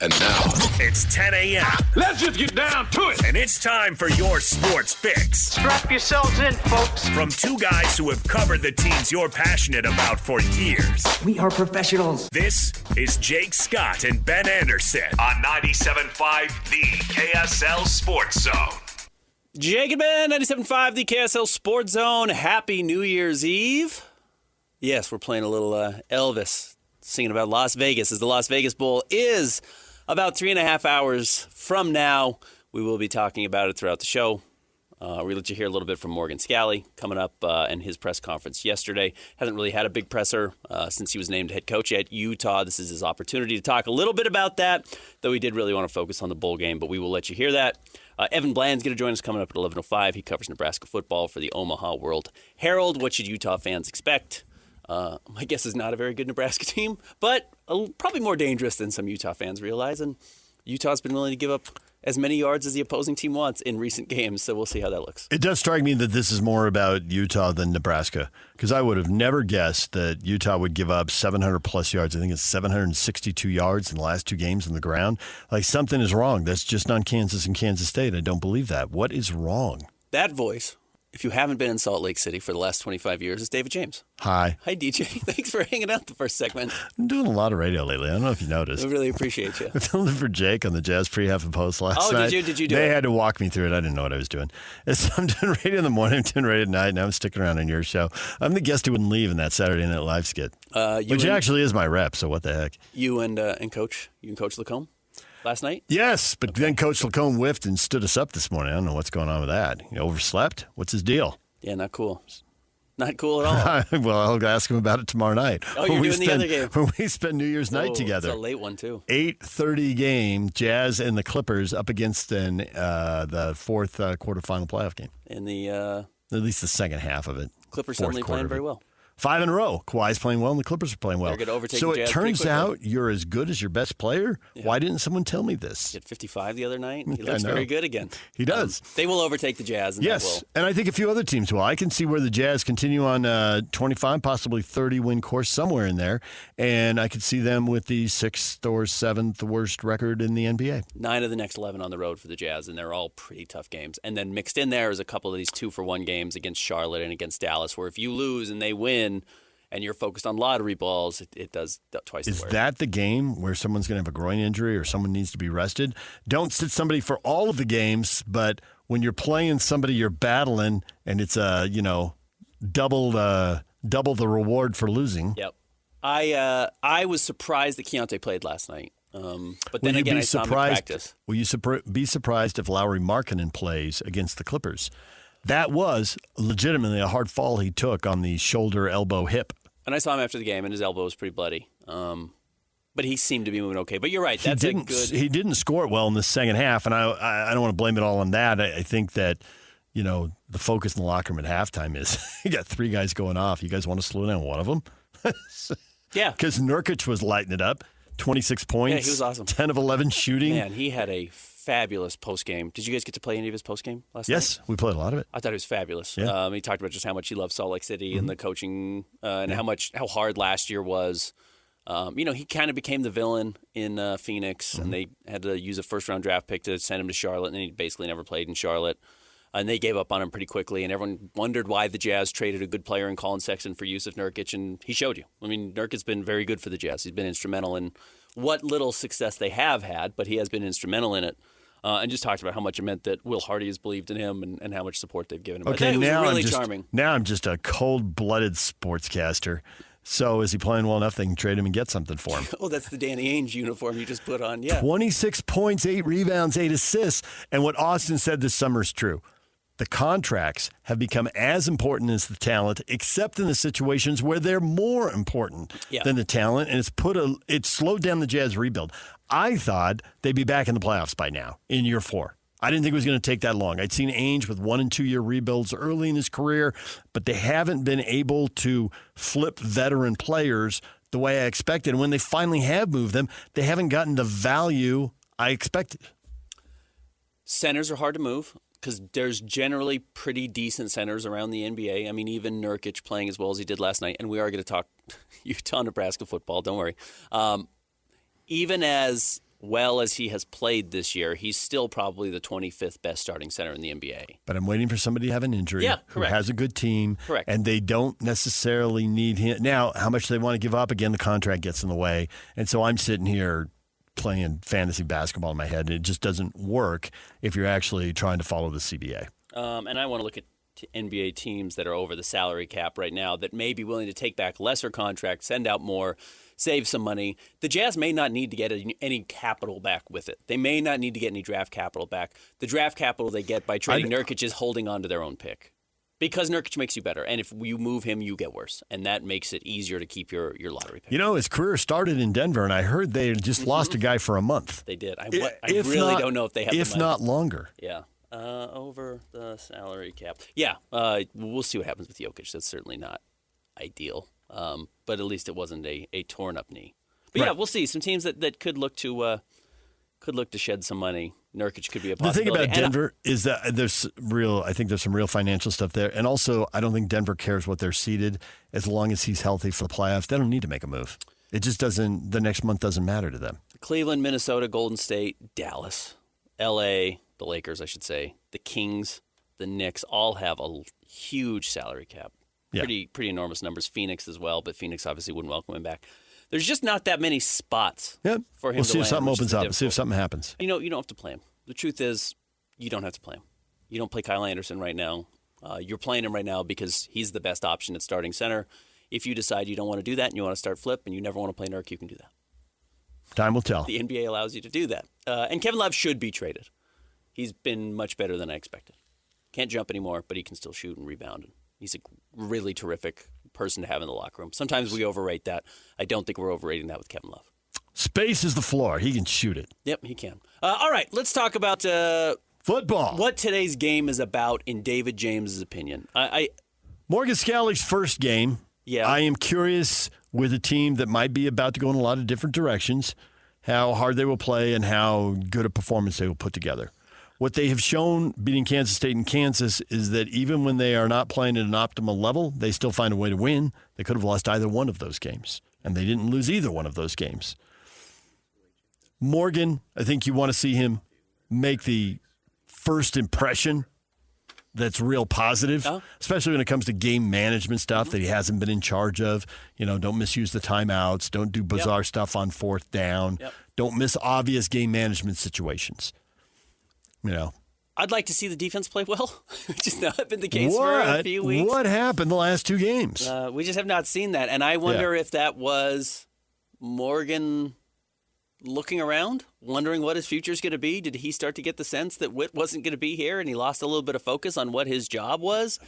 And now, it's 10 a.m. Let's just get down to it. And it's time for your sports fix. Strap yourselves in, folks. From two guys who have covered the teams you're passionate about for years. We are professionals. This is Jake Scott and Ben Anderson on 97.5 The KSL Sports Zone. Jake and Ben, 97.5 The KSL Sports Zone. Happy New Year's Eve. Yes, we're playing a little Elvis, singing about Las Vegas, as the Las Vegas Bowl is about 3.5 hours from now. We will be talking about it throughout the show. We'll let you hear a little bit from Morgan Scalley coming up in his press conference yesterday. Hasn't really had a big presser since he was named head coach at Utah. This is his opportunity to talk a little bit about that, though he did really want to focus on the bowl game, but we will let you hear that. Evan Bland's going to join us coming up at 11:05. He covers Nebraska football for the Omaha World-Herald. What should Utah fans expect? My guess is not a very good Nebraska team, but probably more dangerous than some Utah fans realize. And Utah's been willing to give up as many yards as the opposing team wants in recent games, so we'll see how that looks. It does strike me that this is more about Utah than Nebraska, because I would have never guessed that Utah would give up 700-plus yards. I think it's 762 yards in the last two games on the ground. Like, something is wrong. That's just on Kansas and Kansas State. I don't believe that. What is wrong? That voice, if you haven't been in Salt Lake City for the last 25 years, is David James. Hi. Hi, DJ. Thanks for hanging out the first segment. I'm doing a lot of radio lately. I don't know if you noticed. I really appreciate you. I filled in for Jake on the Jazz pre-half and post last night. Did you do They it? had to walk me through it. I didn't know what I was doing. So I'm doing radio in the morning, I'm doing radio at night, and I'm sticking around on your show. I'm the guest who wouldn't leave in that Saturday Night Live skit, which actually is my rep, so what the heck. You and Coach Lacombe last night? Yes, but then Coach Lacombe whiffed and stood us up this morning. I don't know what's going on with that. You overslept? What's his deal? Yeah, not cool. Not cool at all. Well, I'll ask him about it tomorroh night. Oh, you're doing the other game. When we spend New Year's night together. It's a late one, too. 8:30 game, Jazz and the Clippers up against the fourth quarterfinal playoff game. In the at least the second half of it. Clippers suddenly playing very well. 5 in a row. Kawhi's playing well, and the Clippers are playing well. They're going to overtake so the Jazz it turns pretty out you're as good as your best player? Yeah. Why didn't someone tell me this? He had 55 the other night. He looks very good again. He does. They will overtake the Jazz. And yes, and I think a few other teams will. I can see where the Jazz continue on 25, possibly 30-win course somewhere in there, and I could see them with the 6th or 7th worst record in the NBA. 9 of the next 11 on the road for the Jazz, and they're all pretty tough games. And then mixed in there is a couple of these 2-for-1 games against Charlotte and against Dallas, where if you lose and they win – and you're focused on lottery balls, it does twice the work. Is that the game where someone's going to have a groin injury or someone needs to be rested? Don't sit somebody for all of the games, but when you're playing somebody you're battling and it's double the reward for losing. Yep. I was surprised that Keontae played last night. But then again, I saw him in practice. Will you be surprised if Lauri Markkanen plays against the Clippers? That was legitimately a hard fall he took on the shoulder, elbow, hip. And I saw him after the game, and his elbow was pretty bloody. But he seemed to be moving okay. But you're right. He didn't score it well in the second half, and I don't want to blame it all on that. I think that, the focus in the locker room at halftime is you got 3 guys going off. You guys want to slow down one of them? Yeah. Because Nurkic was lighting it up. 26 points. Yeah, he was awesome. 10 of 11 shooting. Man, he had a fabulous postgame. Did you guys get to play any of his postgame last night? Yes, we played a lot of it. I thought it was fabulous. Yeah. He talked about just how much he loves Salt Lake City and the coaching and how hard last year was. He kind of became the villain in Phoenix, and they had to use a first-round draft pick to send him to Charlotte, and he basically never played in Charlotte. And they gave up on him pretty quickly, and everyone wondered why the Jazz traded a good player in Colin Sexton for Yusuf Nurkic, and he showed you. I mean, Nurkic's been very good for the Jazz. He's been instrumental in what little success they have had, but he has been instrumental in it. And just talked about how much it meant that Will Hardy has believed in him and how much support they've given him. Okay, it was really charming. Now I'm just a cold-blooded sportscaster. So is he playing well enough they can trade him and get something for him? Oh, that's the Danny Ainge uniform you just put on, yeah. 26 points, 8 rebounds, 8 assists. And what Austin said this summer is true. The contracts have become as important as the talent, except in the situations where they're more important than the talent, and it's slowed down the Jazz rebuild. I thought they'd be back in the playoffs by now, in year 4. I didn't think it was going to take that long. I'd seen Ainge with 1- and 2-year rebuilds early in his career, but they haven't been able to flip veteran players the way I expected. And when they finally have moved them, they haven't gotten the value I expected. Centers are hard to move because there's generally pretty decent centers around the NBA. I mean, even Nurkic playing as well as he did last night. And we are going to talk Utah and Nebraska football. Don't worry. Even as well as he has played this year, he's still probably the 25th best starting center in the NBA. But I'm waiting for somebody to have an injury who has a good team, and they don't necessarily need him. Now, how much they want to give up, again, the contract gets in the way. And so I'm sitting here playing fantasy basketball in my head, and it just doesn't work if you're actually trying to follow the CBA. And I want to look at NBA teams that are over the salary cap right now that may be willing to take back lesser contracts, send out more, save some money. The Jazz may not need to get any capital back with it. They may not need to get any draft capital back. The draft capital they get by trading Nurkic is holding on to their own pick. Because Nurkic makes you better. And if you move him, you get worse. And that makes it easier to keep your lottery pick. You know, his career started in Denver, and I heard they had just lost a guy for a month. They did. I really don't know if they have the money. If not longer. Yeah. Over the salary cap. Yeah, we'll see what happens with Jokic. That's certainly not ideal. But at least it wasn't a torn up knee. But yeah, we'll see. Some teams that could look to shed some money. Nurkic could be a possibility. The thing about Denver is that I think there's some real financial stuff there. And also, I don't think Denver cares what they're seeded as long as he's healthy for the playoffs. They don't need to make a move. It just doesn't, the next month doesn't matter to them. Cleveland, Minnesota, Golden State, Dallas, LA, the Lakers, I should say, the Kings, the Knicks all have a huge salary cap. Yeah. Pretty enormous numbers. Phoenix as well, but Phoenix obviously wouldn't welcome him back. There's just not that many spots for him to land. We'll see if something opens up. See if something happens. You don't have to play him. The truth is, you don't have to play him. You don't play Kyle Anderson right now. You're playing him right now because he's the best option at starting center. If you decide you don't want to do that and you want to start Flip and you never want to play Nurk, you can do that. Time will tell. The NBA allows you to do that. And Kevin Love should be traded. He's been much better than I expected. Can't jump anymore, but he can still shoot and rebound. He's a really terrific person to have in the locker room. Sometimes we overrate that. I don't think we're overrating that with Kevin Love. Space is the floor. He can shoot it. Yep, he can. All right, let's talk about football. What today's game is about, in David James's opinion. Morgan Scalley's first game. Yeah. I am curious with a team that might be about to go in a lot of different directions, how hard they will play and how good a performance they will put together. What they have shown beating Kansas State and Kansas is that even when they are not playing at an optimal level, they still find a way to win. They could have lost either one of those games, and they didn't lose either one of those games. Morgan, I think you want to see him make the first impression that's real positive, especially when it comes to game management stuff that he hasn't been in charge of. You know, don't misuse the timeouts. Don't do bizarre stuff on fourth down. Don't miss obvious game management situations. You know, I'd like to see the defense play well. It's just not been the case for a few weeks. What happened the last two games? We just have not seen that. And I wonder if that was Morgan looking around, wondering what his future is going to be. Did he start to get the sense that Witt wasn't going to be here and he lost a little bit of focus on what his job was?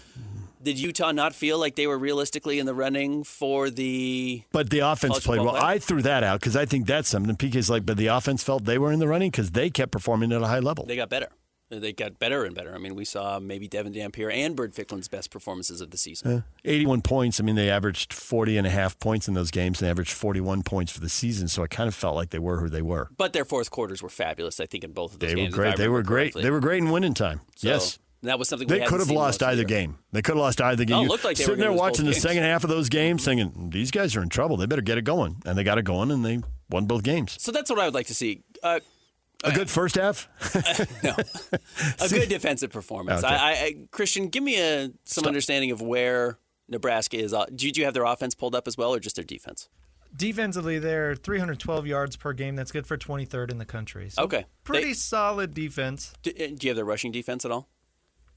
Did Utah not feel like they were realistically in the running for the But the offense played well. I threw that out because I think that's something. PK's like, but the offense felt they were in the running because they kept performing at a high level. They got better. They got better and better. I mean, we saw maybe Devin Dampier and Bird Ficklen's best performances of the season. 81 points. I mean, they averaged 40.5 points in those games. They averaged 41 points for the season, so it kind of felt like they were who they were. But their fourth quarters were fabulous, I think, in both of those games. They were great. They were great. They were great in winning time. So, yes. That was something they could have lost either game. They could have lost either game. It looked like they sitting were there watching the games. second half of those games thinking, these guys are in trouble. They better get it going. And they got it going, and they won both games. So that's what I would like to see. A good first half? No. A good defensive performance. Okay. Christian, give me some understanding of where Nebraska is. Did you have their offense pulled up as well, or just their defense? Defensively, they're 312 yards per game. That's good for 23rd in the country. So pretty solid defense. Do you have their rushing defense at all?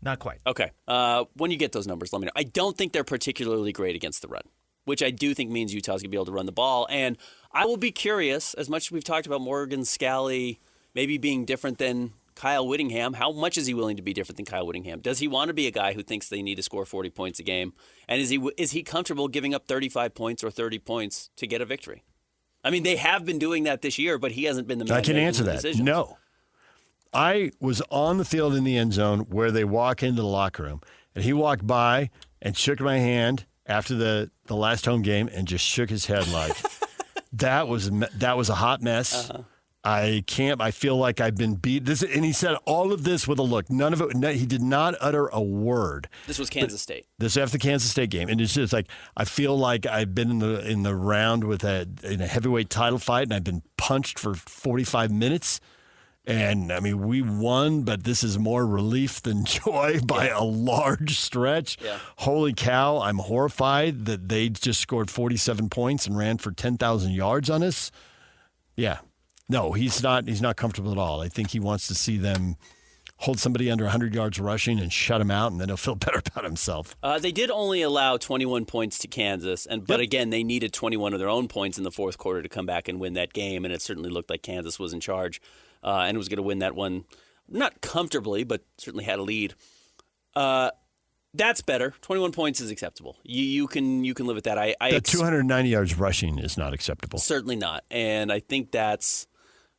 Not quite. Okay. When you get those numbers, let me know. I don't think they're particularly great against the run, which I do think means Utah's going to be able to run the ball. And I will be curious, as much as we've talked about Morgan Scalley maybe being different than Kyle Whittingham, how much is he willing to be different than Kyle Whittingham? Does he want to be a guy who thinks they need to score 40 points a game? And is he comfortable giving up 35 points or 30 points to get a victory? I mean, they have been doing that this year, but he hasn't been the man. I can answer that. Decisions. No. I was on the field in the end zone where they walk into the locker room, and he walked by and shook my hand after the last home game and just shook his head like, that was a hot mess. I can't. I feel like I've been beat. And he said all of this with a look. None of it. No, he did not utter a word. This was Kansas State. This after the Kansas State game, and it's just like I feel like I've been in the round in a heavyweight title fight, and I've been punched for 45 minutes. And I mean, we won, but this is more relief than joy by a large stretch. Yeah. Holy cow! I'm horrified that they just scored 47 points and ran for 10,000 yards on us. Yeah. No, he's not comfortable at all. I think he wants to see them hold somebody under 100 yards rushing and shut him out, and then he'll feel better about himself. They did only allow 21 points to Kansas, but again, they needed 21 of their own points in the fourth quarter to come back and win that game, and it certainly looked like Kansas was in charge and was going to win that one, not comfortably, but certainly had a lead. That's better. 21 points is acceptable. You can live with that. The 290 yards rushing is not acceptable. Certainly not, and I think that's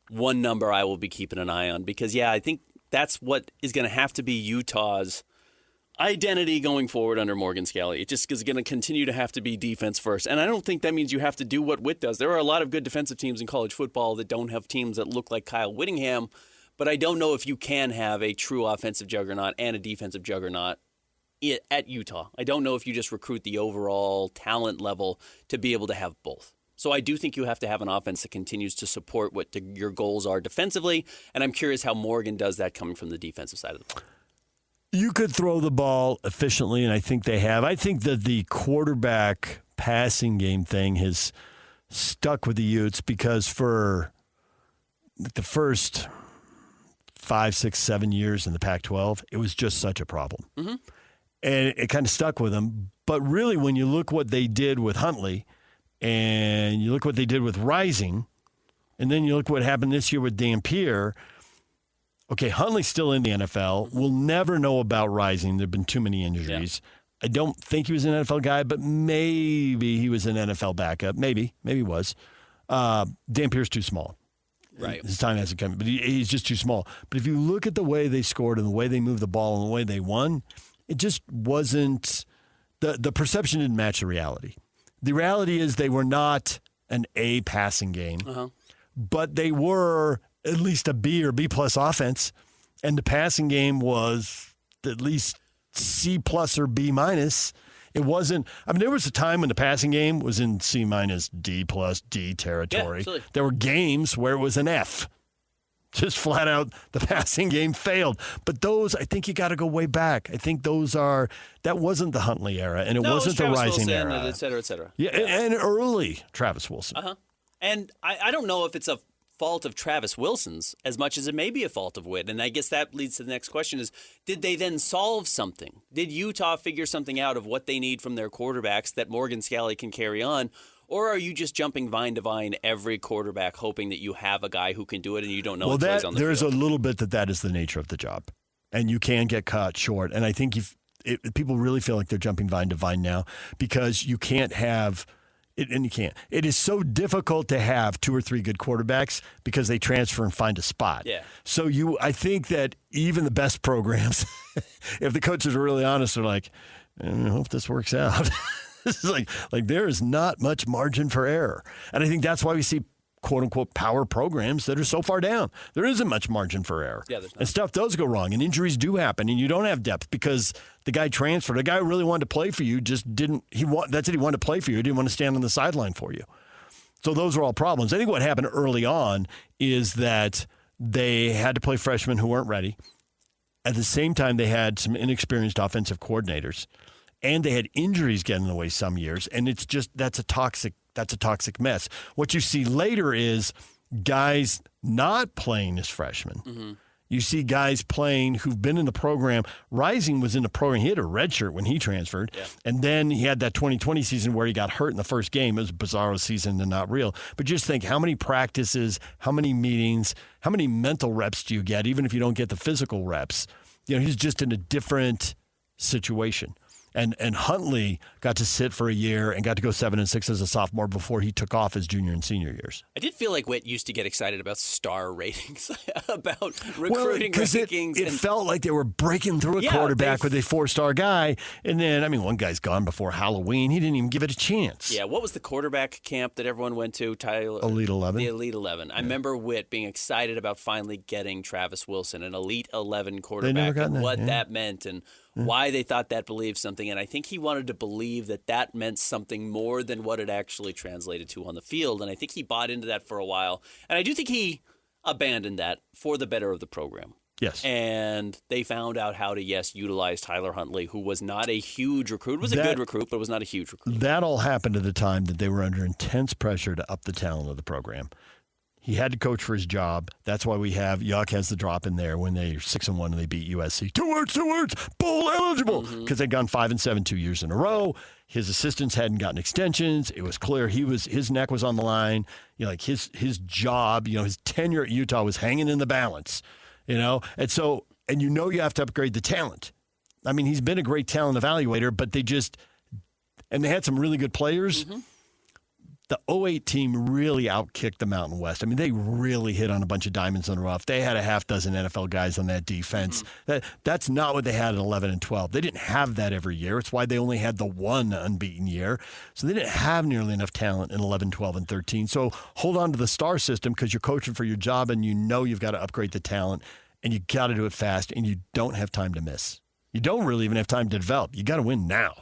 one number I will be keeping an eye on because, I think that's what is going to have to be Utah's identity going forward under Morgan Scalley. It just is going to continue to have to be defense first. And I don't think that means you have to do what Witt does. There are a lot of good defensive teams in college football that don't have teams that look like Kyle Whittingham, but I don't know if you can have a true offensive juggernaut and a defensive juggernaut at Utah. I don't know if you just recruit the overall talent level to be able to have both. So I do think you have to have an offense that continues to support what your goals are defensively, and I'm curious how Morgan does that coming from the defensive side of the ball. You could throw the ball efficiently, and I think they have. I think that the quarterback passing game thing has stuck with the Utes because for the first 5, 6, 7 years in the Pac-12, it was just such a problem. Mm-hmm. And it kind of stuck with them. But really, when you look what they did with Huntley and you look what they did with Rising, and then you look what happened this year with Dampier. Okay, Huntley's still in the NFL. We'll never know about Rising. There have been too many injuries. Yeah. I don't think he was an NFL guy, but maybe he was an NFL backup. Maybe he was. Dampier's too small. Right. His time hasn't come, but he's just too small. But if you look at the way they scored and the way they moved the ball and the way they won, it just wasn't the perception didn't match the reality. The reality is they were not an A passing game, but they were at least a B or B plus offense, and the passing game was at least C plus or B minus. It wasn't. I mean, there was a time when the passing game was in C minus D plus D territory. Yeah, there were games where it was an F. Just flat out, the passing game failed. But those, I think you got to go way back. I think that wasn't the Huntley era, and it wasn't the Rising Wilson, era. Et cetera, et cetera. Yeah, and early Travis Wilson. And I don't know if it's a fault of Travis Wilson's as much as it may be a fault of Witt. And I guess that leads to the next question is, did they then solve something? Did Utah figure something out of what they need from their quarterbacks that Morgan Scalley can carry on? Or are you just jumping vine to vine every quarterback, hoping that you have a guy who can do it and you don't know until he's on the field? There's a little bit that is the nature of the job. And you can get caught short. And I think people really feel like they're jumping vine to vine now because you can't have it, and you can't. It is so difficult to have 2 or 3 good quarterbacks because they transfer and find a spot. Yeah. So I think that even the best programs, if the coaches are really honest, are like, I hope this works out. This is like there is not much margin for error. And I think that's why we see quote-unquote power programs that are so far down. There isn't much margin for error. Yeah, there's not. And stuff does go wrong, and injuries do happen, and you don't have depth because the guy transferred. The guy who really wanted to play for you just didn't. That's it. He wanted to play for you. He didn't want to stand on the sideline for you. So those are all problems. I think what happened early on is that they had to play freshmen who weren't ready. At the same time, they had some inexperienced offensive coordinators. And they had injuries getting in the way some years, and it's just that's a toxic mess. What you see later is guys not playing as freshmen. Mm-hmm. You see guys playing who've been in the program. Rising was in the program. He had a red shirt when he transferred, and then he had that 2020 season where he got hurt in the first game. It was a bizarro season and not real. But just think how many practices, how many meetings, how many mental reps do you get, even if you don't get the physical reps? He's just in a different situation. And Huntley got to sit for a year and got to go 7-6 as a sophomore before he took off his junior and senior years. I did feel like Witt used to get excited about star ratings, about recruiting rankings. It felt like they were breaking through a quarterback with a 4-star guy. And then, one guy's gone before Halloween. He didn't even give it a chance. Yeah, what was the quarterback camp that everyone went to? Elite 11. The Elite 11. I remember Witt being excited about finally getting Travis Wilson, an Elite 11 quarterback, and what that meant and why they thought that believed something. And I think he wanted to believe that meant something more than what it actually translated to on the field. And I think he bought into that for a while. And I do think he abandoned that for the better of the program. Yes. And they found out how to, utilize Tyler Huntley, who was not a huge recruit. Was a good recruit, but was not a huge recruit. That all happened at the time that they were under intense pressure to up the talent of the program. He had to coach for his job. That's why we have Yuck has the drop in there when they're 6-1 and they beat USC. Two words, bowl eligible, because they'd gone 5-7 2 years in a row. His assistants hadn't gotten extensions. It was clear his neck was on the line. His job, his tenure at Utah was hanging in the balance. And so you have to upgrade the talent. He's been a great talent evaluator, but they had some really good players. Mm-hmm. The 08 team really outkicked the Mountain West. They really hit on a bunch of diamonds in the rough. They had a half dozen NFL guys on that defense. Mm-hmm. That's not what they had at 11 and 12. They didn't have that every year. It's why they only had the one unbeaten year. So they didn't have nearly enough talent in 11, 12, and 13. So hold on to the star system because you're coaching for your job and you've got to upgrade the talent and you got to do it fast and you don't have time to miss. You don't really even have time to develop. You got to win now.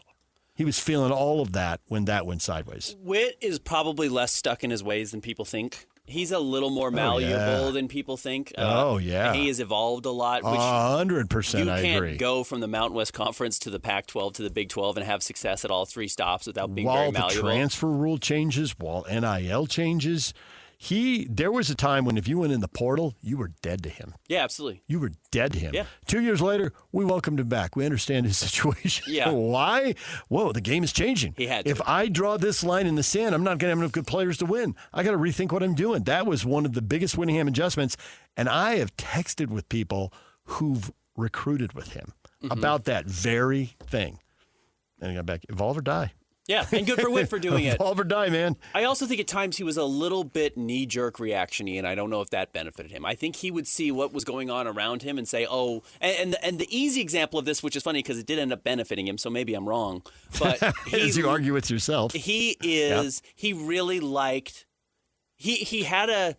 He was feeling all of that when that went sideways. Witt is probably less stuck in his ways than people think. He's a little more malleable than people think. He has evolved a lot. 100%, I agree. You can't go from the Mountain West Conference to the Pac-12 to the Big 12 and have success at all three stops without being very malleable. While the transfer rule changes, while NIL changes, there was a time when if you went in the portal, you were dead to him. Yeah, absolutely. You were dead to him. Yeah. 2 years later, we welcomed him back. We understand his situation. Yeah. Why? Whoa, the game is changing. He had to. If I draw this line in the sand, I'm not going to have enough good players to win. I got to rethink what I'm doing. That was one of the biggest Winningham adjustments. And I have texted with people who've recruited with him about that very thing. And I got back, evolve or die. Yeah, and good for Witt for doing it. Evolve or die, man. I also think at times he was a little bit knee-jerk reaction-y, and I don't know if that benefited him. I think he would see what was going on around him and say, and the easy example of this, which is funny because it did end up benefiting him, so maybe I'm wrong. But as you argue with yourself. He really liked, he had a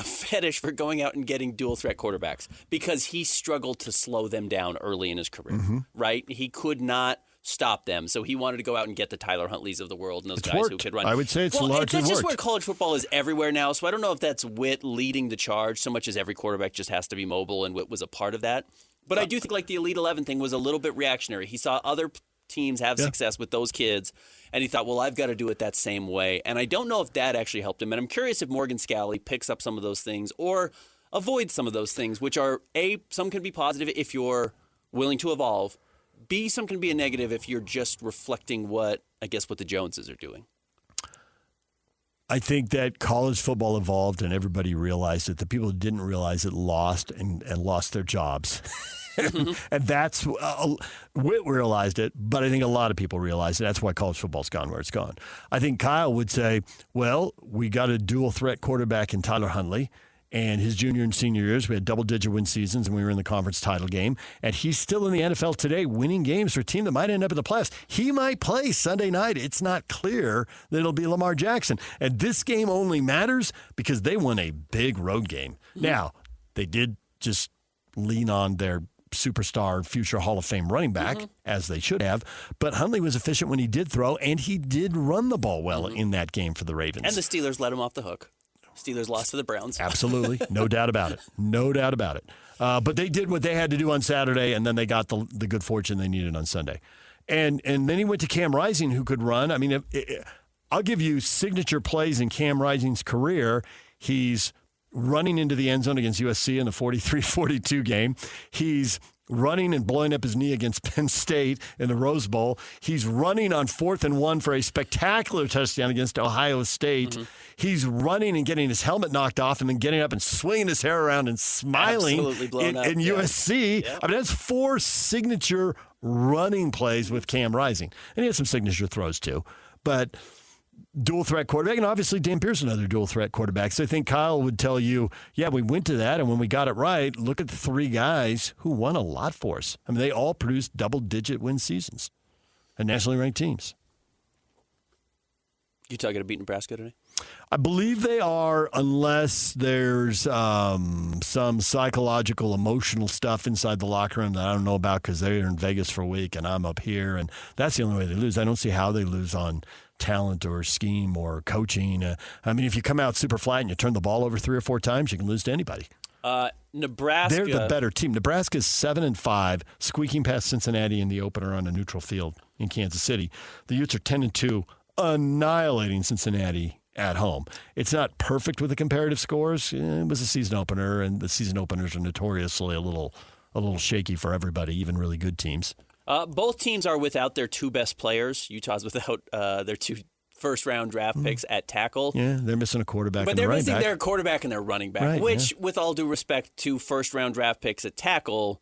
fetish for going out and getting dual-threat quarterbacks because he struggled to slow them down early in his career, right? He could not stop them. So he wanted to go out and get the Tyler Huntleys of the world and those guys who could run. I would say it's largely worked. That's just where college football is everywhere now. So I don't know if that's Witt leading the charge so much as every quarterback just has to be mobile, and Witt was a part of that. But I do think the Elite 11 thing was a little bit reactionary. He saw other teams have success with those kids, and he thought, well, I've got to do it that same way. And I don't know if that actually helped him. And I'm curious if Morgan Scalley picks up some of those things or avoids some of those things, which are, A, some can be positive if you're willing to evolve, B, some can be a negative if you're just reflecting what the Joneses are doing. I think that college football evolved and everybody realized it. The people who didn't realize it lost and lost their jobs. And that's Witt realized it, but I think a lot of people realized it. That's why college football's gone where it's gone. I think Kyle would say, well, we got a dual threat quarterback in Tyler Huntley. And his junior and senior years, we had double-digit win seasons, and we were in the conference title game. And he's still in the NFL today, winning games for a team that might end up in the playoffs. He might play Sunday night. It's not clear that it'll be Lamar Jackson. And this game only matters because they won a big road game. Now, they did just lean on their superstar, future Hall of Fame running back, as they should have. But Huntley was efficient when he did throw, and he did run the ball well in that game for the Ravens. And the Steelers let him off the hook. Steelers lost to the Browns. Absolutely. No doubt about it. No doubt about it. But they did what they had to do on Saturday, and then they got the good fortune they needed on Sunday. And then he went to Cam Rising, who could run. I mean, I'll give you signature plays in Cam Rising's career. He's running into the end zone against USC in the 43-42 game. He's running and blowing up his knee against Penn State in the Rose Bowl. He's running on 4th and 1 for a spectacular touchdown against Ohio State. He's running and getting his helmet knocked off and then getting up and swinging his hair around and smiling in USC. Yeah. I mean, that's 4 signature running plays with Cam Rising. And he had some signature throws too. But dual threat quarterback, and obviously Dan Pierce, another dual threat quarterback. So I think Kyle would tell you, yeah, we went to that, and when we got it right, look at the three guys who won a lot for us. I mean, they all produced double-digit win seasons and nationally ranked teams. Utah going to beat Nebraska today? I believe they are, unless there's some psychological, emotional stuff inside the locker room that I don't know about because they're in Vegas for a week and I'm up here, and that's the only way they lose. I don't see how they lose on talent or scheme or coaching. I mean, if you come out super flat and you turn the ball over 3 or 4 times, you can lose to anybody. Nebraska. They're the better team. Nebraska's 7-5, squeaking past Cincinnati in the opener on a neutral field in Kansas City. The Utes are 10-2, annihilating Cincinnati at home. It's not perfect with the comparative scores. It was a season opener, and the season openers are notoriously a little shaky for everybody, even really good teams. Both teams are without their 2 best players. Utah's without their 2 first-round draft picks at tackle. Yeah, they're missing a quarterback but and a running back. But they're missing their quarterback and their running back, right, which, with all due respect to first-round draft picks at tackle,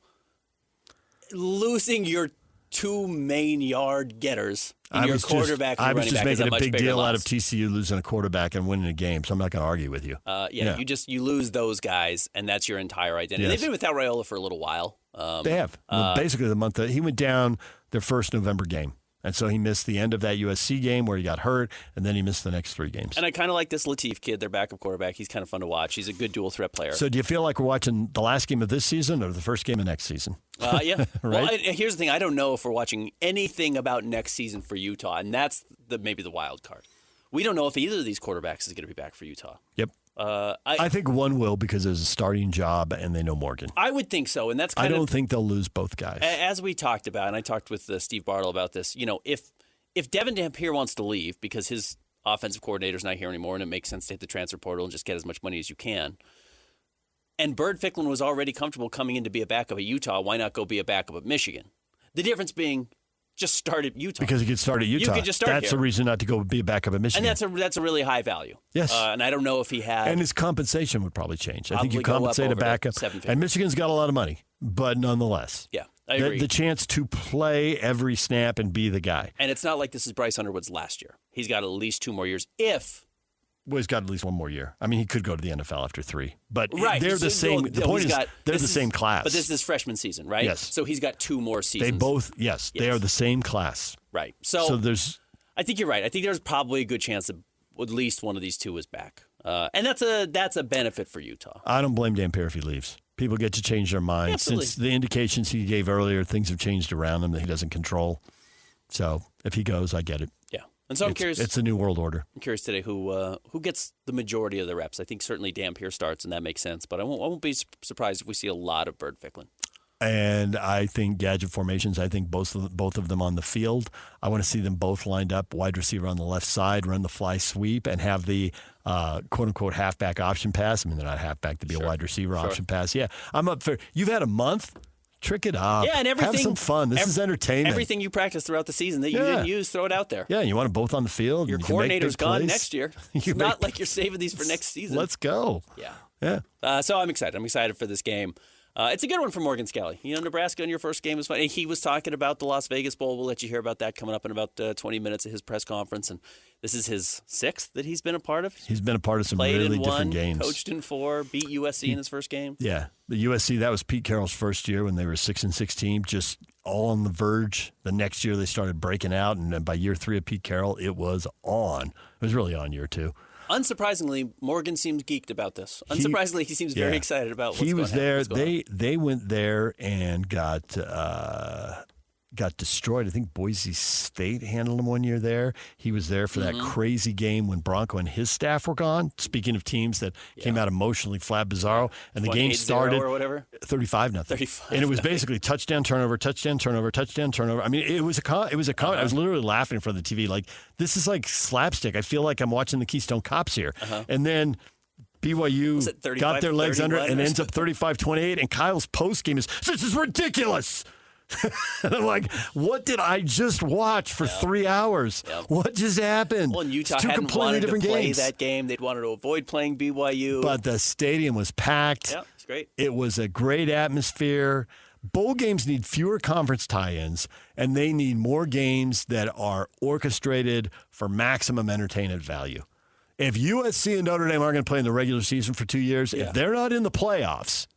losing your 2 main yard getters in your quarterback and running back is a much bigger loss. I was just making a big deal out of TCU losing a quarterback and winning a game, so I'm not going to argue with you. You lose those guys, and that's your entire identity. Yes. They've been without Raiola for a little while. They have. Basically, the month that he went down their first November game. And so he missed the end of that USC game where he got hurt, and then he missed the next 3 games. And I kind of like this Latif kid, their backup quarterback. He's kind of fun to watch. He's a good dual-threat player. So do you feel like we're watching the last game of this season or the first game of next season? Yeah. Right? Well, here's the thing. I don't know if we're watching anything about next season for Utah, and that's maybe the wild card. We don't know if either of these quarterbacks is going to be back for Utah. Yep. I think one will because there's a starting job and they know Morgan. I would think so, and that's I don't think they'll lose both guys. As we talked about, and I talked with Steve Bartle about this, if Devin Dampier wants to leave because his offensive coordinator's not here anymore and it makes sense to hit the transfer portal and just get as much money as you can, and Bird Ficklin was already comfortable coming in to be a backup at Utah, why not go be a backup at Michigan? The difference being just start at Utah. Because he could start at Utah. You could just start That's here. a reason not to go be a backup at Michigan. And that's a really high value. Yes. And I don't know if he had. And his compensation would probably change. I think you compensate a backup. And Michigan's got a lot of money, but nonetheless. Yeah, I agree. The chance to play every snap and be the guy. And it's not like this is Bryce Underwood's last year. He's got at least 2 more years Well, he's got at least 1 more year. I mean, he could go to the NFL after 3. But right. they're the same. The point is, they're the same class. But this is freshman season, right? Yes. So he's got 2 more seasons. They both, yes. They are the same class. Right. So there's. I think you're right. I think there's probably a good chance that at least one of these 2 is back. And that's a benefit for Utah. I don't blame Dampier if he leaves. People get to change their minds. Absolutely. Since the indications he gave earlier, things have changed around him that he doesn't control. So if he goes, I get it. Yeah. And so I'm curious. It's a new world order. I'm curious today who gets the majority of the reps. I think certainly Dampier starts, and that makes sense. But I won't be surprised if we see a lot of Bird Ficklin. And I think gadget formations, I think both of them on the field. I want to see them both lined up, wide receiver on the left side, run the fly sweep, and have the quote-unquote halfback option pass. I mean, they're not halfback to be a wide receiver option pass. Yeah, I'm up for – you've had a month. Trick it up. Yeah, and everything. Have some fun. This is entertainment. Everything you practice throughout the season that you didn't use, throw it out there. Yeah, you want them both on the field. Your coordinator's gone next year. It's not like you're saving these for next season. Let's go. Yeah. So I'm excited. I'm excited for this game. It's a good one for Morgan Scalley. Nebraska in your first game was fun. And he was talking about the Las Vegas Bowl. We'll let you hear about that coming up in about 20 minutes at his press conference. And this is his 6th that he's been a part of. He's been a part of some really different games. Coached in 4, beat USC in his first game. Yeah. The USC, that was Pete Carroll's first year when they were a 6-6 team, just all on the verge. The next year they started breaking out. And then by year 3 of Pete Carroll, it was on. It was really on year 2. Unsurprisingly, Morgan seems geeked about this. Unsurprisingly, he seems very excited about what's going on. He was there. They went there and got destroyed. I think Boise State handled him 1 year there. He was there for that crazy game when Bronco and his staff were gone. Speaking of teams that came out emotionally flat, Bizarro, and the game started 35-0. And it was basically touchdown, turnover, touchdown, turnover, touchdown, turnover. I mean, it was a comment. I was literally laughing in front of the TV. Like, this is like slapstick. I feel like I'm watching the Keystone Cops here. And then BYU got their legs under it and ends up 35-28. And Kyle's post game is, this is ridiculous. And I'm like, what did I just watch for 3 hours? What just happened? Well, and Utah hadn't wanted to play that game. They'd wanted to avoid playing BYU. But the stadium was packed. Yeah, it's great. It was a great atmosphere. Bowl games need fewer conference tie-ins, and they need more games that are orchestrated for maximum entertainment value. If USC and Notre Dame aren't going to play in the regular season for 2 years, if they're not in the playoffs,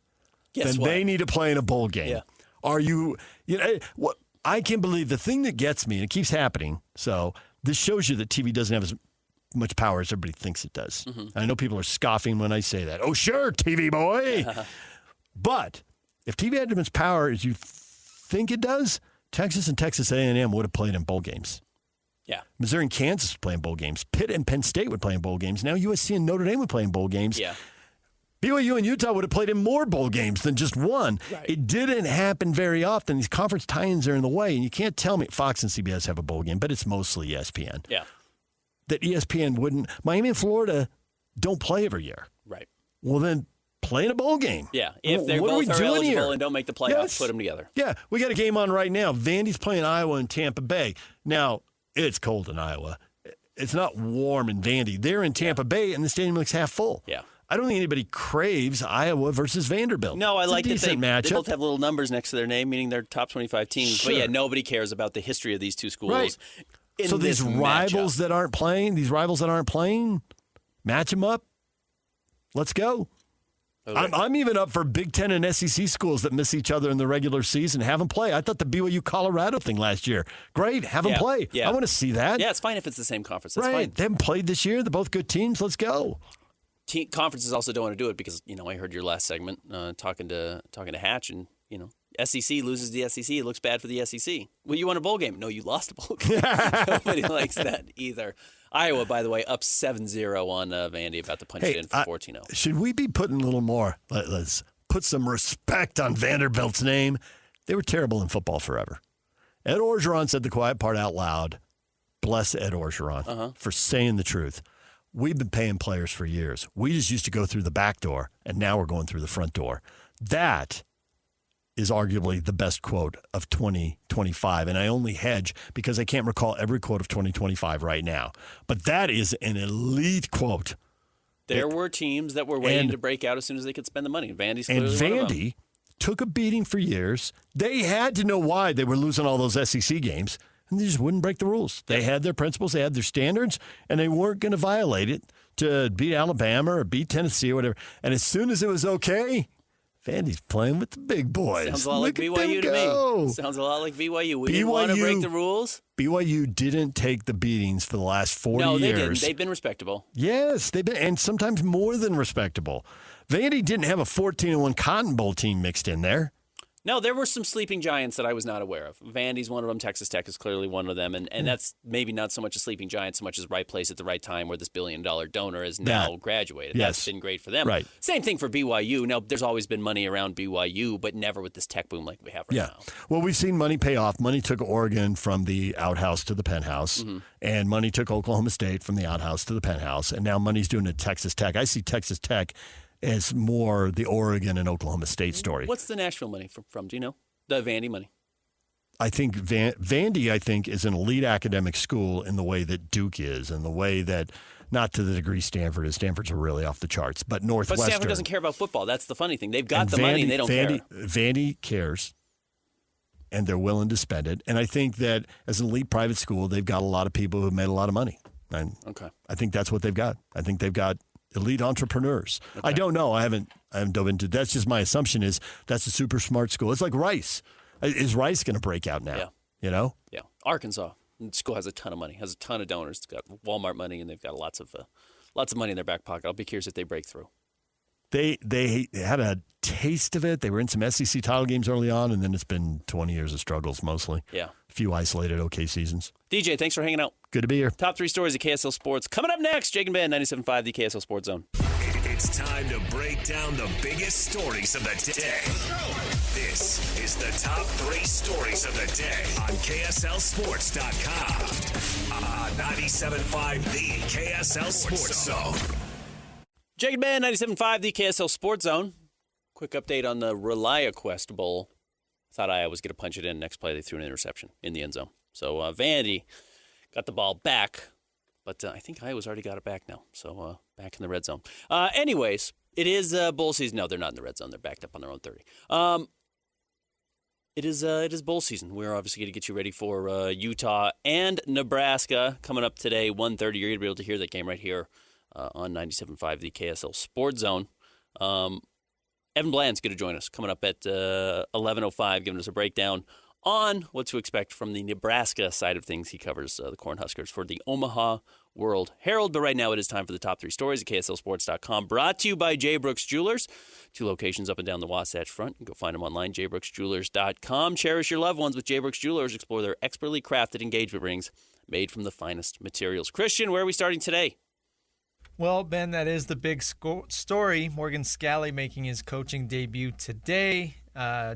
they need to play in a bowl game. Yeah. Are you know, what? I can't believe the thing that gets me, and it keeps happening, so this shows you that TV doesn't have as much power as everybody thinks it does. Mm-hmm. I know people are scoffing when I say that. Oh, sure, TV boy. But if TV had as much power as you think it does, Texas and Texas A&M would have played in bowl games. Yeah. Missouri and Kansas would play in bowl games. Pitt and Penn State would play in bowl games. Now USC and Notre Dame would play in bowl games. Yeah. BYU and Utah would have played in more bowl games than just one. Right. It didn't happen very often. These conference tie-ins are in the way, and you can't tell me Fox and CBS have a bowl game, but it's mostly ESPN. Yeah. That ESPN wouldn't. Miami and Florida don't play every year. Right. Well, then play in a bowl game. Yeah. If they're both are eligible here? And don't make the playoffs, put them together. Yeah. We got a game on right now. Vandy's playing Iowa and Tampa Bay. Now, it's cold in Iowa. It's not warm in Vandy. They're in Tampa Bay, and the stadium looks half full. Yeah. I don't think anybody craves Iowa versus Vanderbilt. No, I like that they matchup. both have little numbers next to their name, meaning they're top 25 teams. Sure. But yeah, nobody cares about the history of these two schools. Right. So these rivals that aren't playing, match them up. Let's go. Okay. I'm even up for Big Ten and SEC schools that miss each other in the regular season. Have them play. I thought the BYU Colorado thing last year. Great. Have them play. Yeah. I want to see that. Yeah, it's fine if it's the same conference. That's right. Fine. They haven't played this year. They're both good teams. Let's go. Conferences also don't want to do it because, I heard your last segment talking to Hatch, and, SEC loses the SEC. It looks bad for the SEC. Well, you won a bowl game. No, you lost a bowl game. Nobody likes that either. Iowa, by the way, up 7-0 on Vandy, about to punch it in for 14-0. Should we be putting a little more? Let's put some respect on Vanderbilt's name. They were terrible in football forever. Ed Orgeron said the quiet part out loud. Bless Ed Orgeron for saying the truth. We've been paying players for years. We just used to go through the back door, and now we're going through the front door. That is arguably the best quote of 2025, and I only hedge because I can't recall every quote of 2025 right now. But that is an elite quote. There were teams that were waiting to break out as soon as they could spend the money. Vandy's clearly one of them. Vandy took a beating for years. They had to know why they were losing all those SEC games, and they just wouldn't break the rules. They had their principles, they had their standards, and they weren't going to violate it to beat Alabama or beat Tennessee or whatever. And as soon as it was okay, Vandy's playing with the big boys. Sounds a lot like BYU to me. Sounds a lot like BYU. We didn't want to break the rules. BYU didn't take the beatings for the last 4 years. No, they didn't. They've been respectable. Yes, they've been, and sometimes more than respectable. Vandy didn't have a 14-1 Cotton Bowl team mixed in there. No, there were some sleeping giants that I was not aware of. Vandy's one of them. Texas Tech is clearly one of them. And that's maybe not so much a sleeping giant so much as right place at the right time where this billion-dollar donor is now graduated. Yes. That's been great for them. Right. Same thing for BYU. Now, there's always been money around BYU, but never with this tech boom like we have right now. Well, we've seen money pay off. Money took Oregon from the outhouse to the penthouse, and money took Oklahoma State from the outhouse to the penthouse, and now money's doing it at Texas Tech. I see Texas Tech as more the Oregon and Oklahoma State story. What's the Nashville money from? Do you know? The Vandy money. I think Vandy, is an elite academic school in the way that Duke is, and the way that, not to the degree Stanford is. Stanford's are really off the charts, but Northwestern. But Stanford doesn't care about football. That's the funny thing. They've got the money, and they don't care. Vandy cares, and they're willing to spend it. And I think that as an elite private school, they've got a lot of people who've made a lot of money. And I think that's what they've got. I think they've got elite entrepreneurs. Okay. I don't know. I haven't dove into. That's just my assumption. Is that's a super smart school. It's like Rice. Is Rice going to break out now? Yeah. You know. Yeah. Arkansas school has a ton of money. Has a ton of donors. It's got Walmart money, and they've got lots of money in their back pocket. I'll be curious if they break through. They had a taste of it. They were in some SEC title games early on, and then it's been 20 years of struggles mostly. Yeah. A few isolated okay seasons. DJ, thanks for hanging out. Good to be here. Top 3 stories of KSL Sports. Coming up next, Jake and Ben, 97.5, the KSL Sports Zone. It's time to break down the biggest stories of the day. This is the Top 3 Stories of the Day on KSLSports.com. 97.5, the KSL Sports Zone. Jake and Ben, 97.5, the KSL Sports Zone. Quick update on the ReliaQuest Bowl. Thought Iowa was going to punch it in. Next play, they threw an interception in the end zone. So Vandy got the ball back, but I think Iowa's already got it back now. So back in the red zone. Anyways, it is bowl season. No, they're not in the red zone. They're backed up on their own 30. It is bowl season. We're obviously going to get you ready for Utah and Nebraska coming up today, 1:30. You're going to be able to hear that game right here on 97.5, the KSL Sports Zone. Evan Bland's going to join us coming up at 11:05, giving us a breakdown on what to expect from the Nebraska side of things. He covers the Cornhuskers for the Omaha World-Herald. But right now it is time for the top three stories at KSLSports.com, brought to you by J. Brooks Jewelers. 2 locations up and down the Wasatch Front. You can go find them online, jbrooksjewelers.com. Cherish your loved ones with J. Brooks Jewelers. Explore their expertly crafted engagement rings made from the finest materials. Christian, where are we starting today? Well, Ben, that is the big story. Morgan Scalley making his coaching debut today.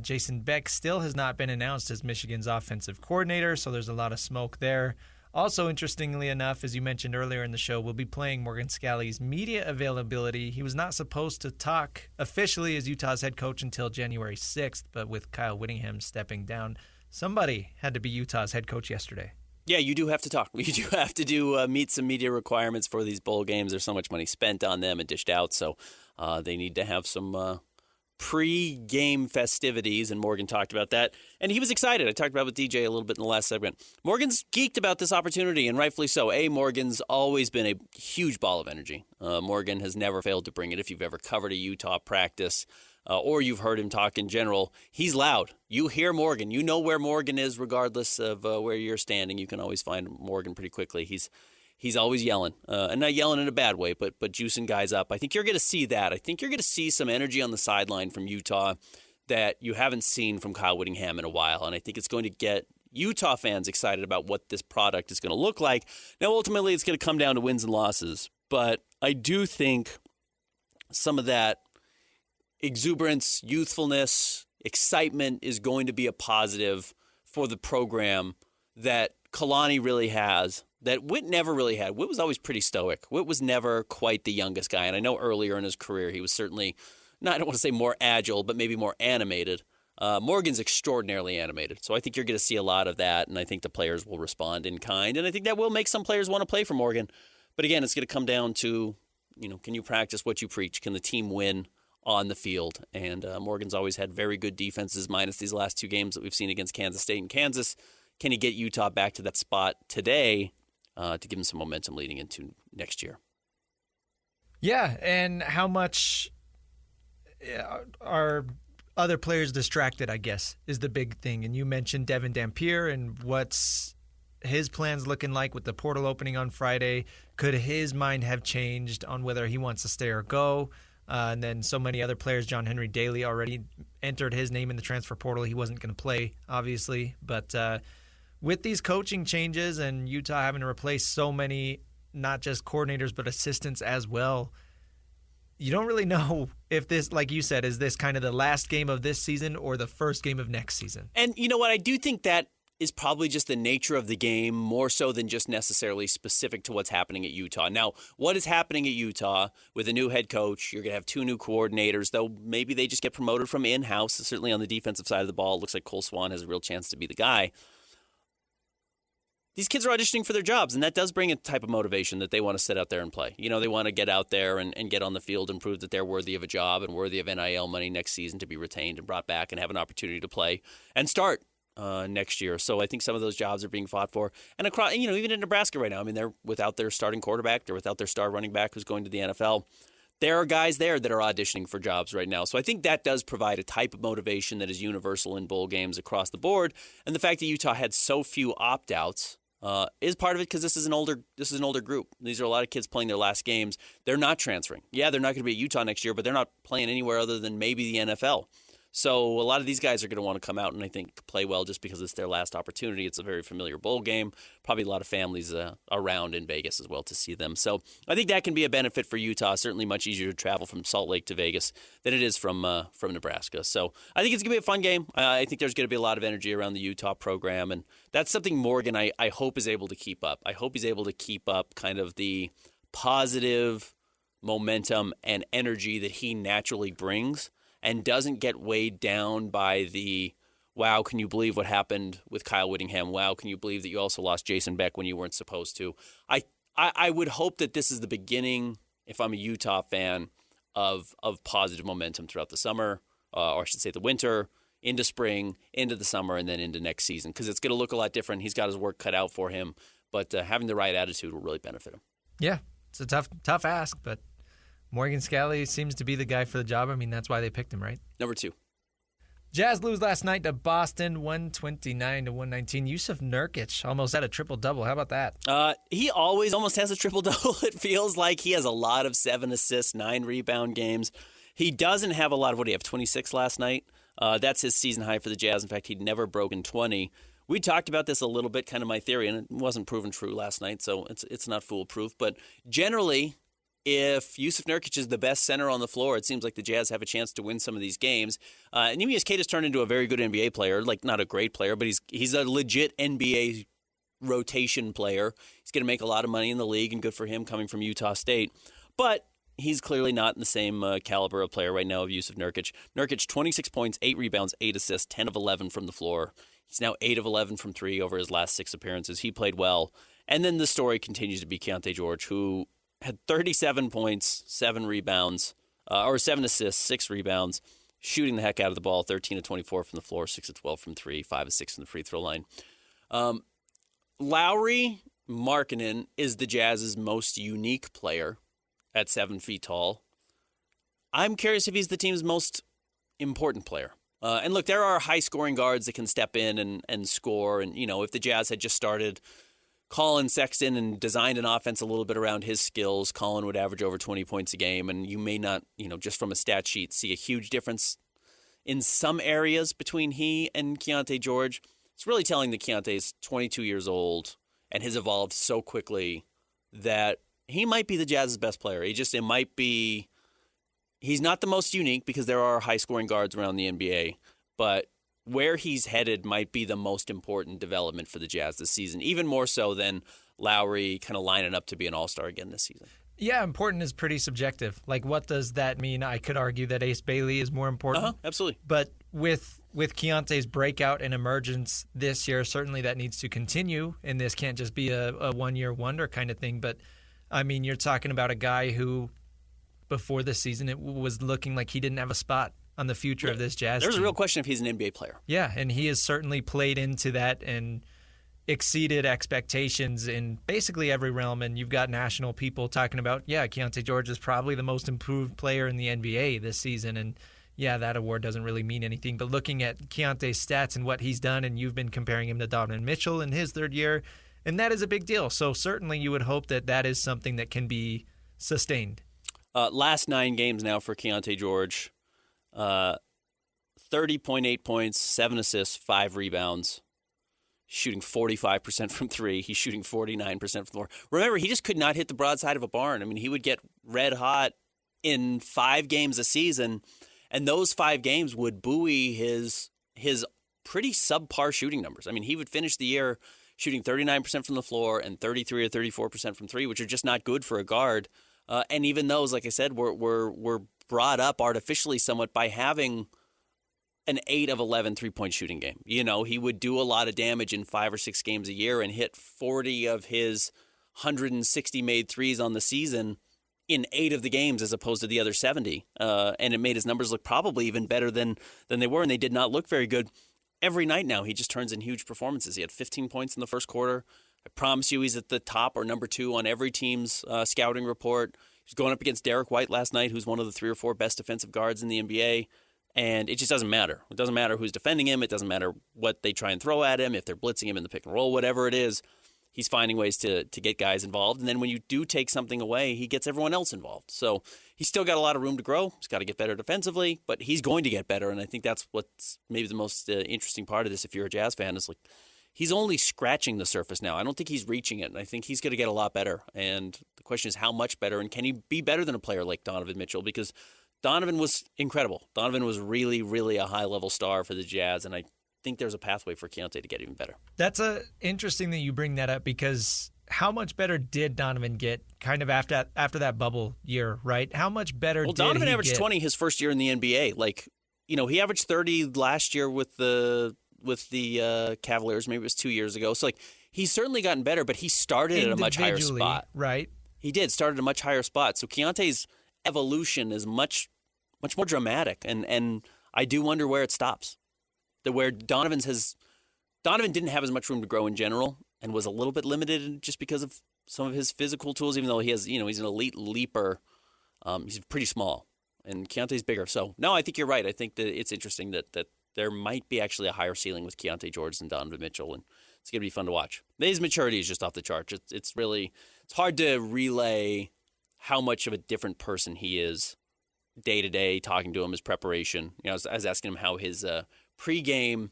Jason Beck still has not been announced as Michigan's offensive coordinator, so there's a lot of smoke there. Also, interestingly enough, as you mentioned earlier in the show, we'll be playing Morgan Scalley's media availability. He was not supposed to talk officially as Utah's head coach until January 6th, but with Kyle Whittingham stepping down, somebody had to be Utah's head coach yesterday. Yeah, you do have to talk. You do have to meet some media requirements for these bowl games. There's so much money spent on them and dished out, so they need to have some pre-game festivities, and Morgan talked about that. And he was excited. I talked about it with DJ a little bit in the last segment. Morgan's geeked about this opportunity, and rightfully so. Morgan's always been a huge ball of energy. Morgan has never failed to bring it. If you've ever covered a Utah practice or you've heard him talk in general, he's loud. You hear Morgan. You know where Morgan is regardless of where you're standing. You can always find Morgan pretty quickly. He's always yelling, and not yelling in a bad way, but juicing guys up. I think you're going to see that. I think you're going to see some energy on the sideline from Utah that you haven't seen from Kyle Whittingham in a while, and I think it's going to get Utah fans excited about what this product is going to look like. Now, ultimately, it's going to come down to wins and losses, but I do think some of that exuberance, youthfulness, excitement is going to be a positive for the program that Kalani really has, that Whit never really had. Whit was always pretty stoic. Whit was never quite the youngest guy, and I know earlier in his career he was certainly, I don't want to say more agile, but maybe more animated. Morgan's extraordinarily animated, so I think you're going to see a lot of that, and I think the players will respond in kind, and I think that will make some players want to play for Morgan. But again, it's going to come down to, can you practice what you preach? Can the team win on the field? And Morgan's always had very good defenses, minus these last 2 games that we've seen against Kansas State and Kansas. Can he get Utah back to that spot today to give him some momentum leading into next year? Yeah, and how much are other players distracted, I guess, is the big thing. And you mentioned Devin Dampier and what's his plans looking like with the portal opening on Friday. Could his mind have changed on whether he wants to stay or go? And then so many other players. John Henry Daly already entered his name in the transfer portal. He wasn't going to play, obviously. But with these coaching changes and Utah having to replace so many, not just coordinators, but assistants as well, you don't really know if this, like you said, is this kind of the last game of this season or the first game of next season. And you know what? I do think that is probably just the nature of the game, more so than just necessarily specific to what's happening at Utah. Now, what is happening at Utah with a new head coach? You're going to have 2 new coordinators, though maybe they just get promoted from in-house. Certainly on the defensive side of the ball, it looks like Cole Swan has a real chance to be the guy. These kids are auditioning for their jobs, and that does bring a type of motivation that they want to sit out there and play. They want to get out there and get on the field and prove that they're worthy of a job and worthy of NIL money next season to be retained and brought back and have an opportunity to play and start next year. So I think some of those jobs are being fought for. And across, even in Nebraska right now, they're without their starting quarterback, they're without their star running back who's going to the NFL. There are guys there that are auditioning for jobs right now. So I think that does provide a type of motivation that is universal in bowl games across the board. And the fact that Utah had so few opt-outs is part of it, because this is an older group. These are a lot of kids playing their last games. They're not transferring. Yeah, they're not going to be at Utah next year, but they're not playing anywhere other than maybe the NFL. So a lot of these guys are going to want to come out and I think play well just because it's their last opportunity. It's a very familiar bowl game. Probably a lot of families around in Vegas as well to see them. So I think that can be a benefit for Utah. Certainly much easier to travel from Salt Lake to Vegas than it is from Nebraska. So I think it's going to be a fun game. I think there's going to be a lot of energy around the Utah program, and that's something Morgan I hope is able to keep up. I hope he's able to keep up kind of the positive momentum and energy that he naturally brings, and doesn't get weighed down by the, wow, can you believe what happened with Kyle Whittingham? Wow, can you believe that you also lost Jason Beck when you weren't supposed to? I would hope that this is the beginning, if I'm a Utah fan, of positive momentum throughout the summer, or I should say the winter, into spring, into the summer, and then into next season because it's going to look a lot different. He's got his work cut out for him, but having the right attitude will really benefit him. Yeah, it's a tough ask, but Morgan Scalley seems to be the guy for the job. I mean, that's why they picked him, right? Number 2. Jazz lose last night to Boston, 129-119. Yusuf Nurkic almost had a triple-double. How about that? He always almost has a triple-double. It feels like he has a lot of 7 assists, 9 rebound games. He doesn't have a lot of, 26 last night? That's his season high for the Jazz. In fact, he'd never broken 20. We talked about this a little bit, kind of my theory, and it wasn't proven true last night, so it's not foolproof. But generally, if Yusuf Nurkic is the best center on the floor, it seems like the Jazz have a chance to win some of these games. And Neemias Queta has turned into a very good NBA player, like not a great player, but he's a legit NBA rotation player. He's going to make a lot of money in the league, and good for him coming from Utah State. But he's clearly not in the same caliber of player right now of Yusuf Nurkic. Nurkic, 26 points, 8 rebounds, 8 assists, 10 of 11 from the floor. He's now 8 of 11 from 3 over his last 6 appearances. He played well. And then the story continues to be Keontae George, who had 37 points, 7 rebounds, or 7 assists, 6 rebounds, shooting the heck out of the ball, 13 of 24 from the floor, 6 of 12 from 3, 5 of 6 from the free throw line. Lauri Markkanen is the Jazz's most unique player at 7 feet tall. I'm curious if he's the team's most important player. And look, there are high-scoring guards that can step in and score. And, if the Jazz had just started Colin Sexton and designed an offense a little bit around his skills, Colin would average over 20 points a game. And you may not, just from a stat sheet, see a huge difference in some areas between he and Keontae George. It's really telling that Keontae's 22 years old and has evolved so quickly that he might be the Jazz's best player. He's not the most unique because there are high-scoring guards around the NBA, but where he's headed might be the most important development for the Jazz this season, even more so than Lowry kind of lining up to be an all-star again this season. Yeah, important is pretty subjective. Like, what does that mean? I could argue that Ace Bailey is more important. Absolutely. But with Keontae's breakout and emergence this year, certainly that needs to continue, and this can't just be a one-year wonder kind of thing. But, I mean, you're talking about a guy who, before this season, it was looking like he didn't have a spot on the future of this Jazz There's team. a real question if he's an NBA player. Yeah, and he has certainly played into that and exceeded expectations in basically every realm. And you've got national people talking about, Keontae George is probably the most improved player in the NBA this season. And, that award doesn't really mean anything. But looking at Keontae's stats and what he's done, and you've been comparing him to Donovan Mitchell in his third year, and that is a big deal. So certainly you would hope that is something that can be sustained. Last 9 games now for Keontae George. 30.8 points, 7 assists, 5 rebounds, shooting 45% from 3. He's shooting 49% from the floor. Remember, he just could not hit the broadside of a barn. I mean, he would get red hot in 5 games a season, and those 5 games would buoy his pretty subpar shooting numbers. I mean, he would finish the year shooting 39% from the floor and 33 or 34% from 3, which are just not good for a guard. And even those, like I said, were brought up artificially somewhat by having an 8 of 11 3-point shooting game. He would do a lot of damage in 5 or 6 games a year and hit 40 of his 160 made threes on the season in 8 of the games as opposed to the other 70. And it made his numbers look probably even better than they were, and they did not look very good. Every night now, he just turns in huge performances. He had 15 points in the first quarter. I promise you he's at the top or number 2 on every team's scouting report. He was going up against Derek White last night, who's one of the 3 or 4 best defensive guards in the NBA, and it just doesn't matter. It doesn't matter who's defending him. It doesn't matter what they try and throw at him, if they're blitzing him in the pick and roll, whatever it is. He's finding ways to get guys involved, and then when you do take something away, he gets everyone else involved. So he's still got a lot of room to grow. He's got to get better defensively, but he's going to get better, and I think that's what's maybe the most interesting part of this if you're a Jazz fan is like, he's only scratching the surface now. I don't think he's reaching it, and I think he's going to get a lot better. And the question is how much better, and can he be better than a player like Donovan Mitchell? Because Donovan was incredible. Donovan was really, really a high-level star for the Jazz, and I think there's a pathway for Keontae to get even better. That's interesting that you bring that up because how much better did Donovan get kind of after that bubble year, right? How much better did Donovan he averaged get? 20 his first year in the NBA. Like, he averaged 30 last year with the Cavaliers. Maybe it was 2 years ago. So, like, he's certainly gotten better, but he started at a much higher spot. Right. He did, started at a much higher spot. So Keontae's evolution is much more dramatic, and I do wonder where it stops. where Donovan didn't have as much room to grow in general and was a little bit limited just because of some of his physical tools, even though he's an elite leaper. He's pretty small, and Keontae's bigger. So, no, I think you're right. I think that it's interesting that there might be actually a higher ceiling with Keontae George than Donovan Mitchell, and it's going to be fun to watch. His maturity is just off the charts. It's hard to relay how much of a different person he is day to day, talking to him, his preparation. I was asking him how his pregame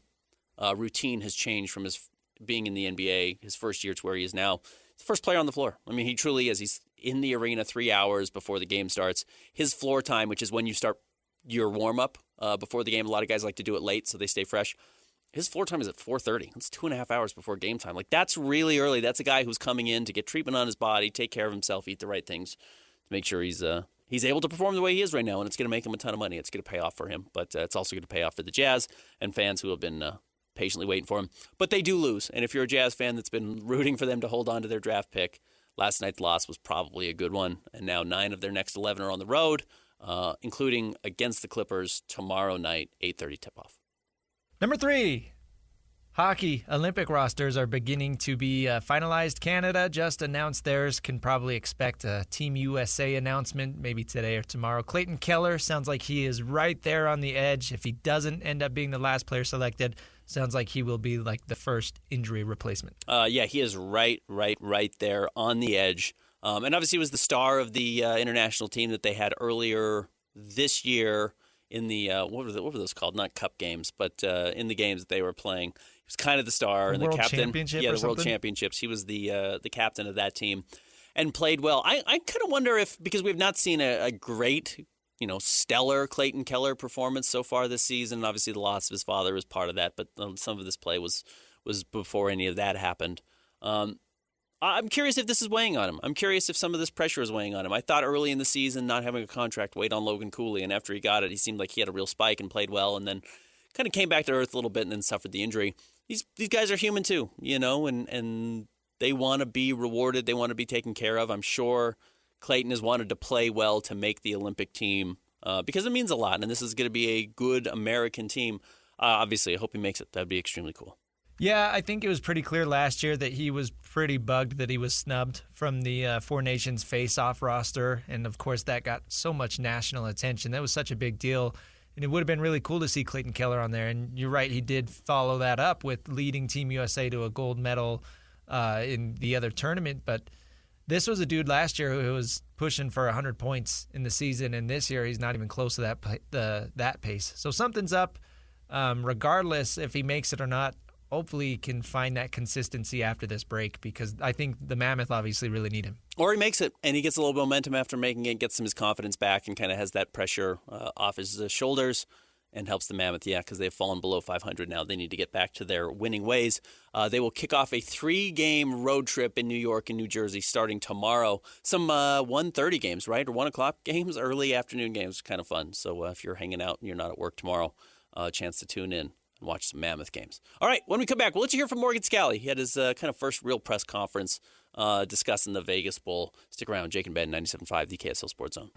routine has changed from his being in the NBA, his first year to where he is now. He's the first player on the floor. I mean, he truly is. He's in the arena 3 hours before the game starts. His floor time, which is when you start your warm-up before the game, a lot of guys like to do it late so they stay fresh. His floor time is at 4:30. That's 2.5 hours before game time. Like, that's really early. That's a guy who's coming in to get treatment on his body, take care of himself, eat the right things to make sure he's able to perform the way he is right now, and it's going to make him a ton of money. It's going to pay off for him, but it's also going to pay off for the Jazz and fans who have been patiently waiting for him. But they do lose, and if you're a Jazz fan that's been rooting for them to hold on to their draft pick, last night's loss was probably a good one, and now 9 of their next 11 are on the road, including against the Clippers tomorrow night, 8:30 tip-off. Number 3. Hockey Olympic rosters are beginning to be finalized. Canada just announced theirs. Can probably expect a Team USA announcement maybe today or tomorrow. Clayton Keller sounds like he is right there on the edge. If he doesn't end up being the last player selected, sounds like he will be like the first injury replacement. Yeah, he is right there on the edge. And obviously he was the star of the international team that they had earlier this year in the what were those called? Not cup games, but in the games that they were playing. He was kind of the star and the captain. The World Championships. He was the captain of that team and played well. I kind of wonder if, because we've not seen a great, stellar Clayton Keller performance so far this season. And obviously the loss of his father was part of that, but some of this play was before any of that happened. I'm curious if this is weighing on him. I'm curious if some of this pressure is weighing on him. I thought early in the season, not having a contract weighed on Logan Cooley, and after he got it, he seemed like he had a real spike and played well, and then kind of came back to earth a little bit and then suffered the injury. These guys are human too, and they want to be rewarded. They want to be taken care of. I'm sure Clayton has wanted to play well to make the Olympic team because it means a lot, and this is going to be a good American team. Obviously, I hope he makes it. That would be extremely cool. Yeah, I think it was pretty clear last year that he was pretty bugged that he was snubbed from the Four Nations face-off roster, and of course that got so much national attention. That was such a big deal. And it would have been really cool to see Clayton Keller on there. And you're right, he did follow that up with leading Team USA to a gold medal in the other tournament. But this was a dude last year who was pushing for 100 points in the season, and this year he's not even close to that pace. So something's up. Regardless if he makes it or not, hopefully he can find that consistency after this break, because I think the Mammoth obviously really need him. Or he makes it, and he gets a little momentum after making it, gets his confidence back, and kind of has that pressure off his shoulders and helps the Mammoth, because they've fallen below 500 now. They need to get back to their winning ways. They will kick off a 3-game road trip in New York and New Jersey starting tomorrow. Some 1:30 games, right? Or 1 o'clock games, early afternoon games. Kind of fun. So if you're hanging out and you're not at work tomorrow, a chance to tune in and watch some Mammoth games. All right, when we come back, we'll let you hear from Morgan Scalley. He had his kind of first real press conference discussing the Vegas Bowl. Stick around. Jake and Ben, 97.5, the KSL Sports Zone.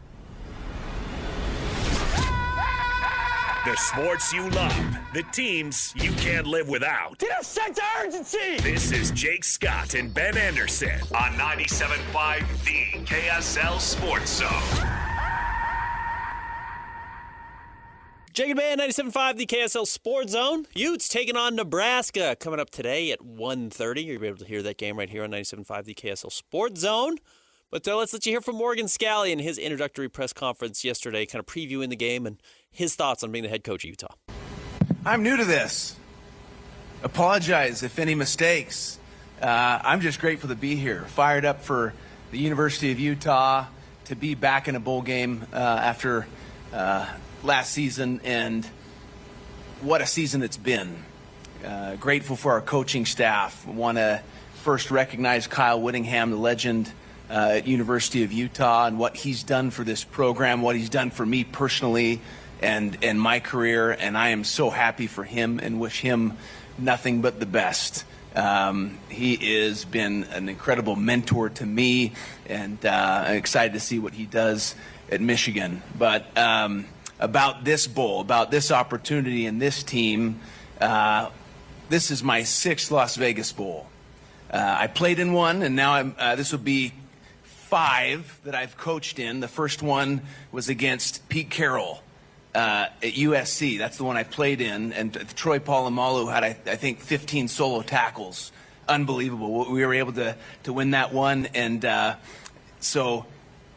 The sports you love, the teams you can't live without. Get a sense of urgency! This is Jake Scott and Ben Anderson on 97.5, the KSL Sports Zone. Jake and Ben, 97.5, the KSL Sports Zone. Utes taking on Nebraska coming up today at 1:30. You'll be able to hear that game right here on 97.5, the KSL Sports Zone. But let's let you hear from Morgan Scalley in his introductory press conference yesterday, kind of previewing the game and his thoughts on being the head coach of Utah. I'm new to this. Apologize if any mistakes. I'm just grateful to be here. Fired up for the University of Utah, to be back in a bowl game after last season, and what a season it's been. Grateful for our coaching staff. Want to first recognize Kyle Whittingham, the legend at University of Utah, and what he's done for this program, what he's done for me personally and my career, and I am so happy for him and wish him nothing but the best. He has been an incredible mentor to me, and I'm excited to see what he does at Michigan. But about this bowl, about this opportunity and this team, This is my 6th Las Vegas Bowl. I played in one, and now this will be 5 that I've coached in. The first one was against Pete Carroll at USC. That's the one I played in. And Troy Polamalu had, I think, 15 solo tackles. Unbelievable. We were able to win that one. And so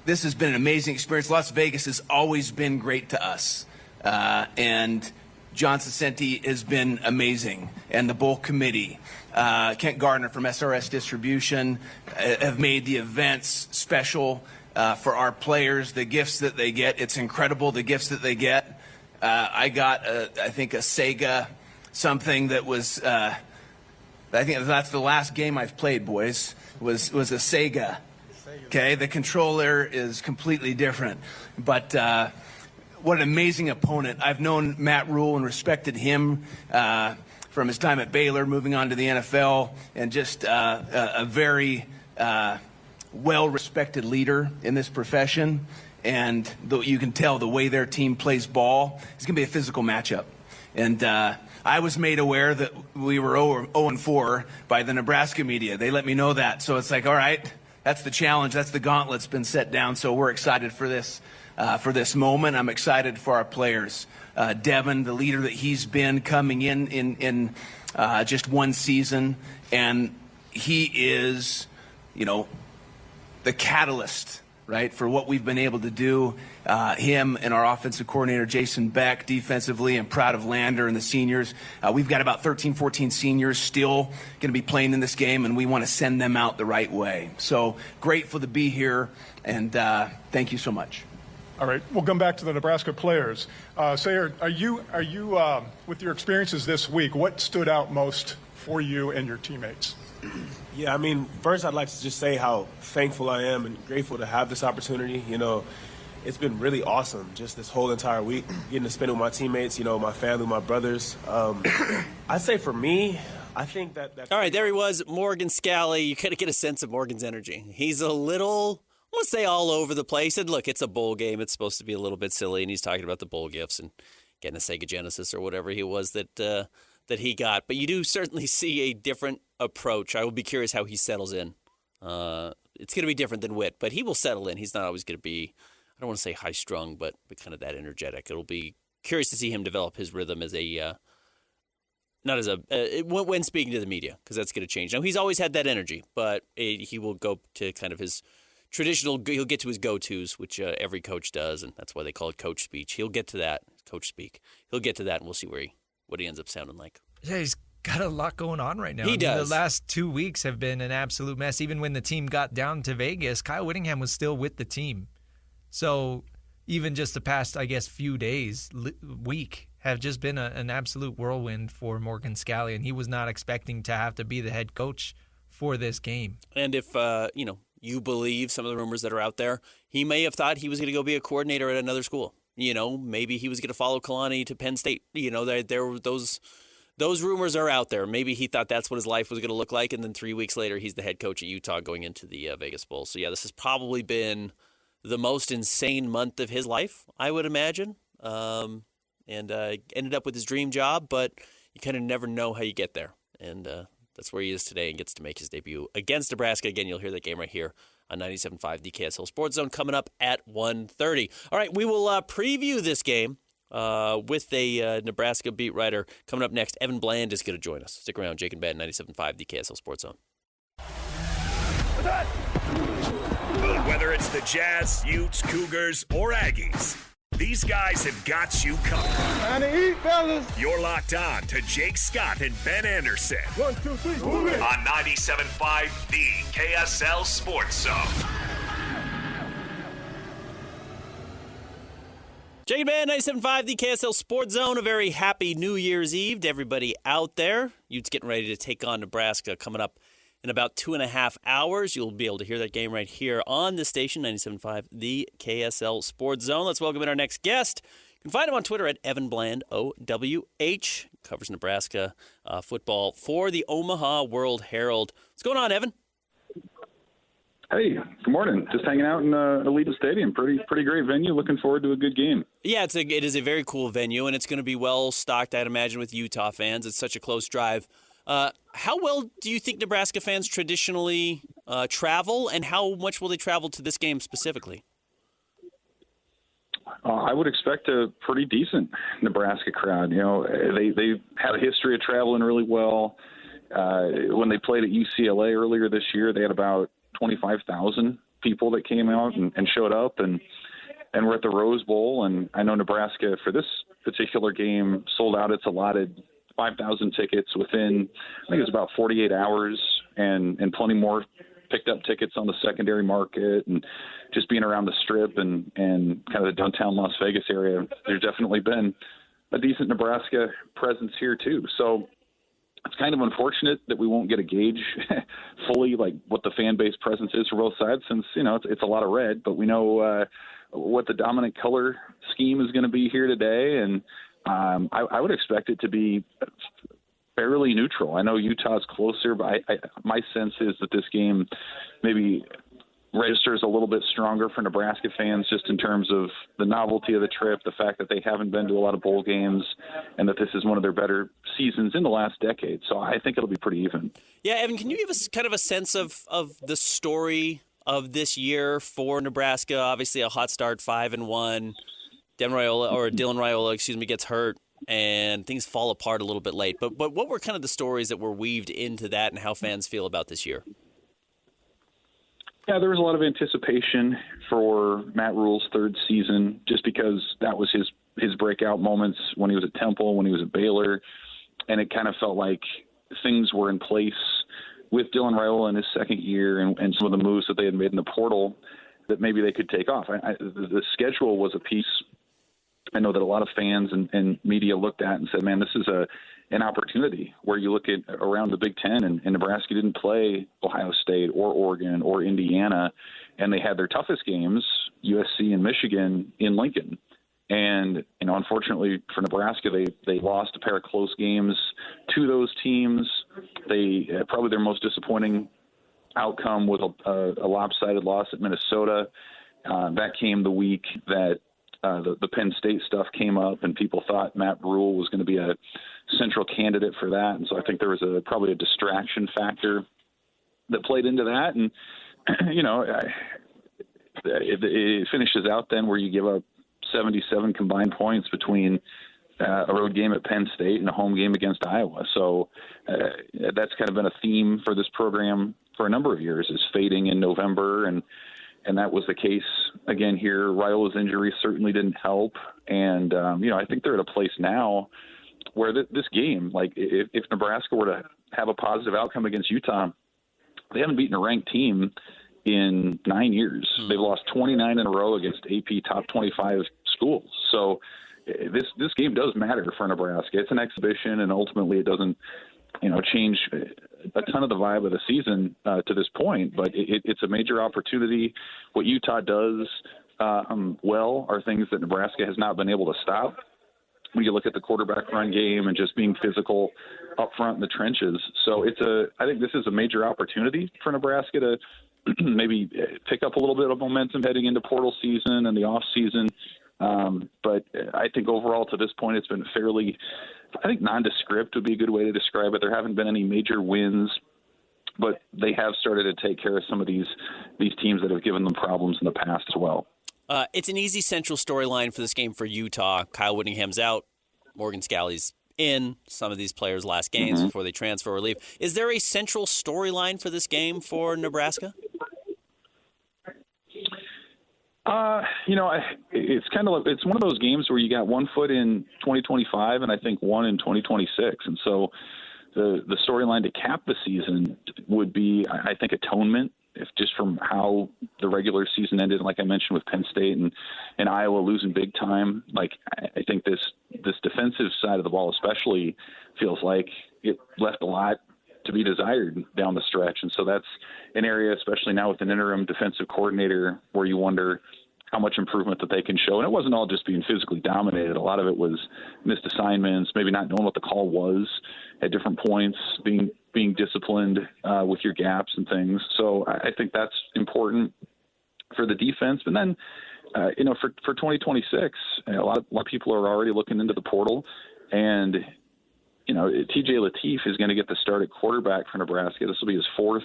this has been an amazing experience. Las Vegas has always been great to us. And John Cicenti has been amazing. And the bowl committee. Kent Gardner from SRS Distribution have made the events special for our players. The gifts that they get, it's incredible, the gifts that they get. I got, I think, a Sega something that was, I think that's the last game I've played, boys, was a Sega. Okay, the controller is completely different. But what an amazing opponent. I've known Matt Rule and respected him from his time at Baylor, moving on to the NFL, and just a very well-respected leader in this profession. And you can tell the way their team plays ball, it's going to be a physical matchup. And I was made aware that we were 0-4 by the Nebraska media. They let me know that. So it's like, all right, that's the challenge. That's the gauntlet's been set down. So we're excited for this moment. I'm excited for our players. Devin, the leader that he's been coming in just one season, and he is, the catalyst, right, for what we've been able to do. Him and our offensive coordinator, Jason Beck, defensively, and proud of Lander and the seniors. We've got about 13, 14 seniors still going to be playing in this game, and we want to send them out the right way. So grateful to be here, and thank you so much. All right, we'll come back to the Nebraska players. Sayer, are you with your experiences this week, what stood out most for you and your teammates? Yeah, first I'd like to just say how thankful I am and grateful to have this opportunity. It's been really awesome just this whole entire week, getting to spend it with my teammates, my family, my brothers. I'd say for me, I think that... All right, there he was, Morgan Scalley. You kind of get a sense of Morgan's energy. He's a little... I want to say all over the place. And look, it's a bowl game. It's supposed to be a little bit silly. And he's talking about the bowl gifts and getting a Sega Genesis or whatever he was that he got. But you do certainly see a different approach. I will be curious how he settles in. It's going to be different than Witt, but he will settle in. He's not always going to be, I don't want to say high-strung, but kind of that energetic. It'll be curious to see him develop his rhythm as when speaking to the media, because that's going to change. Now, he's always had that energy, but he will go to kind of his traditional, he'll get to his go-tos, which every coach does, and that's why they call it coach speech. He'll get to that, coach speak. He'll get to that, and we'll see what he ends up sounding like. Yeah, he's got a lot going on right now. He does. The last 2 weeks have been an absolute mess. Even when the team got down to Vegas, Kyle Whittingham was still with the team. So even just the past, I guess, few days, week, have just been an absolute whirlwind for Morgan Scalley, and he was not expecting to have to be the head coach for this game. And if, you believe some of the rumors that are out there, he may have thought he was going to go be a coordinator at another school. Maybe he was going to follow Kalani to Penn State. There were those rumors are out there. Maybe he thought that's what his life was going to look like, and then 3 weeks later, he's the head coach at Utah going into the Vegas Bowl. So, yeah, this has probably been the most insane month of his life, I would imagine. And ended up with his dream job, but you kind of never know how you get there. And that's where he is today and gets to make his debut against Nebraska. Again, you'll hear that game right here on 97.5, the KSL Sports Zone, coming up at 1:30. All right, we will preview this game with a Nebraska beat writer. Coming up next, Evan Bland is going to join us. Stick around, Jake and Ben, 97.5, the KSL Sports Zone. Whether it's the Jazz, Utes, Cougars, or Aggies, these guys have got you covered. Time to eat, fellas. You're locked on to Jake Scott and Ben Anderson. 1, 2, 3, move it. On 97.5, the KSL Sports Zone. Jake and Ben, 97.5, the KSL Sports Zone. A very happy New Year's Eve to everybody out there. Utes getting ready to take on Nebraska coming up in about 2.5 hours. You'll be able to hear that game right here on the station, 97.5, the KSL Sports Zone. Let's welcome in our next guest. You can find him on Twitter at Evan Bland, OWH. Covers Nebraska football for the Omaha World-Herald. What's going on, Evan? Hey, good morning. Just hanging out in Allegiant Stadium. Pretty great venue. Looking forward to a good game. Yeah, it is a very cool venue, and it's going to be well stocked, I'd imagine, with Utah fans. It's such a close drive. How well do you think Nebraska fans traditionally travel, and how much will they travel to this game specifically? I would expect a pretty decent Nebraska crowd. You know, they had a history of traveling really well. When they played at UCLA earlier this year, they had about 25,000 people that came out and showed up, and we're at the Rose Bowl. And I know Nebraska for this particular game sold out its allotted 5,000 tickets within, I think it was about 48 hours, and plenty more picked up tickets on the secondary market. And just being around the Strip and kind of the downtown Las Vegas area, there's definitely been a decent Nebraska presence here too. So it's kind of unfortunate that we won't get a gauge fully like what the fan base presence is for both sides, since, you know, it's a lot of red, but we know what the dominant color scheme is going to be here today. And I would expect it to be fairly neutral. I know Utah's closer, but my sense is that this game maybe registers a little bit stronger for Nebraska fans, just in terms of the novelty of the trip, the fact that they haven't been to a lot of bowl games, and that this is one of their better seasons in the last decade. So I think it'll be pretty even. Yeah, Evan, can you give us kind of a sense of the story of this year for Nebraska? Obviously a hot start, 5-1. Dylan Raiola, gets hurt, and things fall apart a little bit late. But what were kind of the stories that were weaved into that, and how fans feel about this year? Yeah, there was a lot of anticipation for Matt Rule's third season, just because that was his breakout moments when he was at Temple, when he was at Baylor, and it kind of felt like things were in place with Dylan Raiola in his second year, and some of the moves that they had made in the portal that maybe they could take off. The schedule was a piece I know that a lot of fans and media looked at and said, man, this is an opportunity where you look at around the Big Ten, and Nebraska didn't play Ohio State or Oregon or Indiana, and they had their toughest games, USC and Michigan, in Lincoln. And, you know, unfortunately for Nebraska, they lost a pair of close games to those teams. They probably their most disappointing outcome was a lopsided loss at Minnesota. That came the week that the Penn State stuff came up, and people thought Matt Rule was going to be a central candidate for that. And so I think there was probably a distraction factor that played into that. And, you know, it finishes out then where you give up 77 combined points between a road game at Penn State and a home game against Iowa. So that's kind of been a theme for this program for a number of years, is fading in November. And that was the case again here. Raiola's injury certainly didn't help. And, you know, I think they're at a place now where this game, like if Nebraska were to have a positive outcome against Utah, they haven't beaten a ranked team in 9 years. They've lost 29 in a row against AP top 25 schools. So this game does matter for Nebraska. It's an exhibition, and ultimately it doesn't, you know, change a ton of the vibe of the season to this point, but it's a major opportunity. What Utah does well are things that Nebraska has not been able to stop. When you look at the quarterback run game and just being physical up front in the trenches. So I think this is a major opportunity for Nebraska to maybe pick up a little bit of momentum heading into portal season and the off season. But I think overall to this point, it's been fairly, I think nondescript would be a good way to describe it. There haven't been any major wins, but they have started to take care of some of these teams that have given them problems in the past as well. It's an easy central storyline for this game for Utah. Kyle Whittingham's out. Morgan Scalley's in. Some of these players' last games before they transfer or leave. Is there a central storyline for this game for Nebraska? You know, it's it's one of those games where you got one foot in 2025 and I think one in 2026. And so the storyline to cap the season would be, I think, atonement, if just from how the regular season ended, like I mentioned with Penn State and Iowa losing big time. Like, I think this defensive side of the ball especially feels like it left a lot to be desired down the stretch. And so that's an area, especially now with an interim defensive coordinator, where you wonder how much improvement that they can show. And it wasn't all just being physically dominated. A lot of it was missed assignments, maybe not knowing what the call was at different points, being being disciplined with your gaps and things. So I think that's important for the defense. And then, for 2026, a lot of people are already looking into the portal. And, TJ Lateef is going to get the start at quarterback for Nebraska. This will be his fourth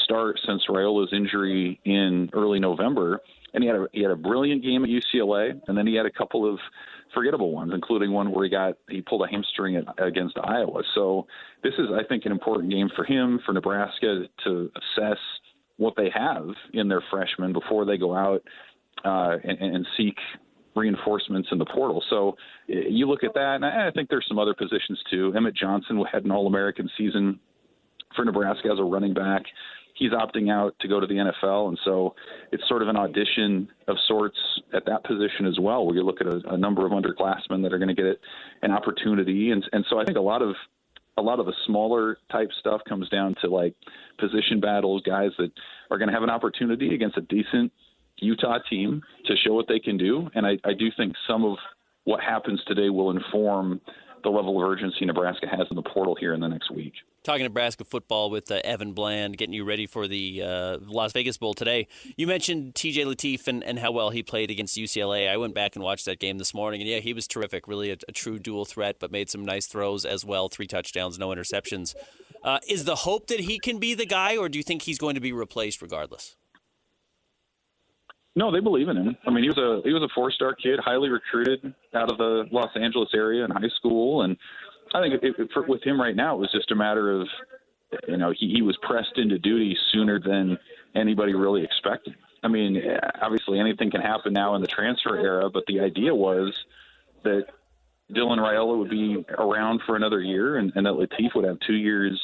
start since Raiola's injury in early November. And he had a brilliant game at UCLA, and then he had a couple of forgettable ones, including one where he pulled a hamstring against Iowa. So this is, I think, an important game for him, for Nebraska to assess what they have in their freshmen before they go out and seek reinforcements in the portal. So you look at that, and I think there's some other positions too. Emmett Johnson had an All-American season for Nebraska as a running back. He's opting out to go to the NFL, and so it's sort of an audition of sorts at that position as well, where you look at a number of underclassmen that are going to get an opportunity. And so I think a lot of the smaller type stuff comes down to like position battles, guys that are going to have an opportunity against a decent Utah team to show what they can do. And I do think some of what happens today will inform the level of urgency Nebraska has in the portal here in the next week. Talking Nebraska football with Evan Bland, getting you ready for the Las Vegas Bowl today. You mentioned TJ Lateef and how well he played against UCLA. I went back and watched that game this morning, and yeah, he was terrific. Really a true dual threat, but made some nice throws as well. 3 touchdowns, no interceptions. Is the hope that he can be the guy, or do you think he's going to be replaced regardless? No, they believe in him. I mean, he was a 4-star kid, highly recruited out of the Los Angeles area in high school, and I think with him right now, it was just a matter of, he was pressed into duty sooner than anybody really expected. I mean, obviously anything can happen now in the transfer era, but the idea was that Dylan Raiola would be around for another year, and that Lateef would have 2 years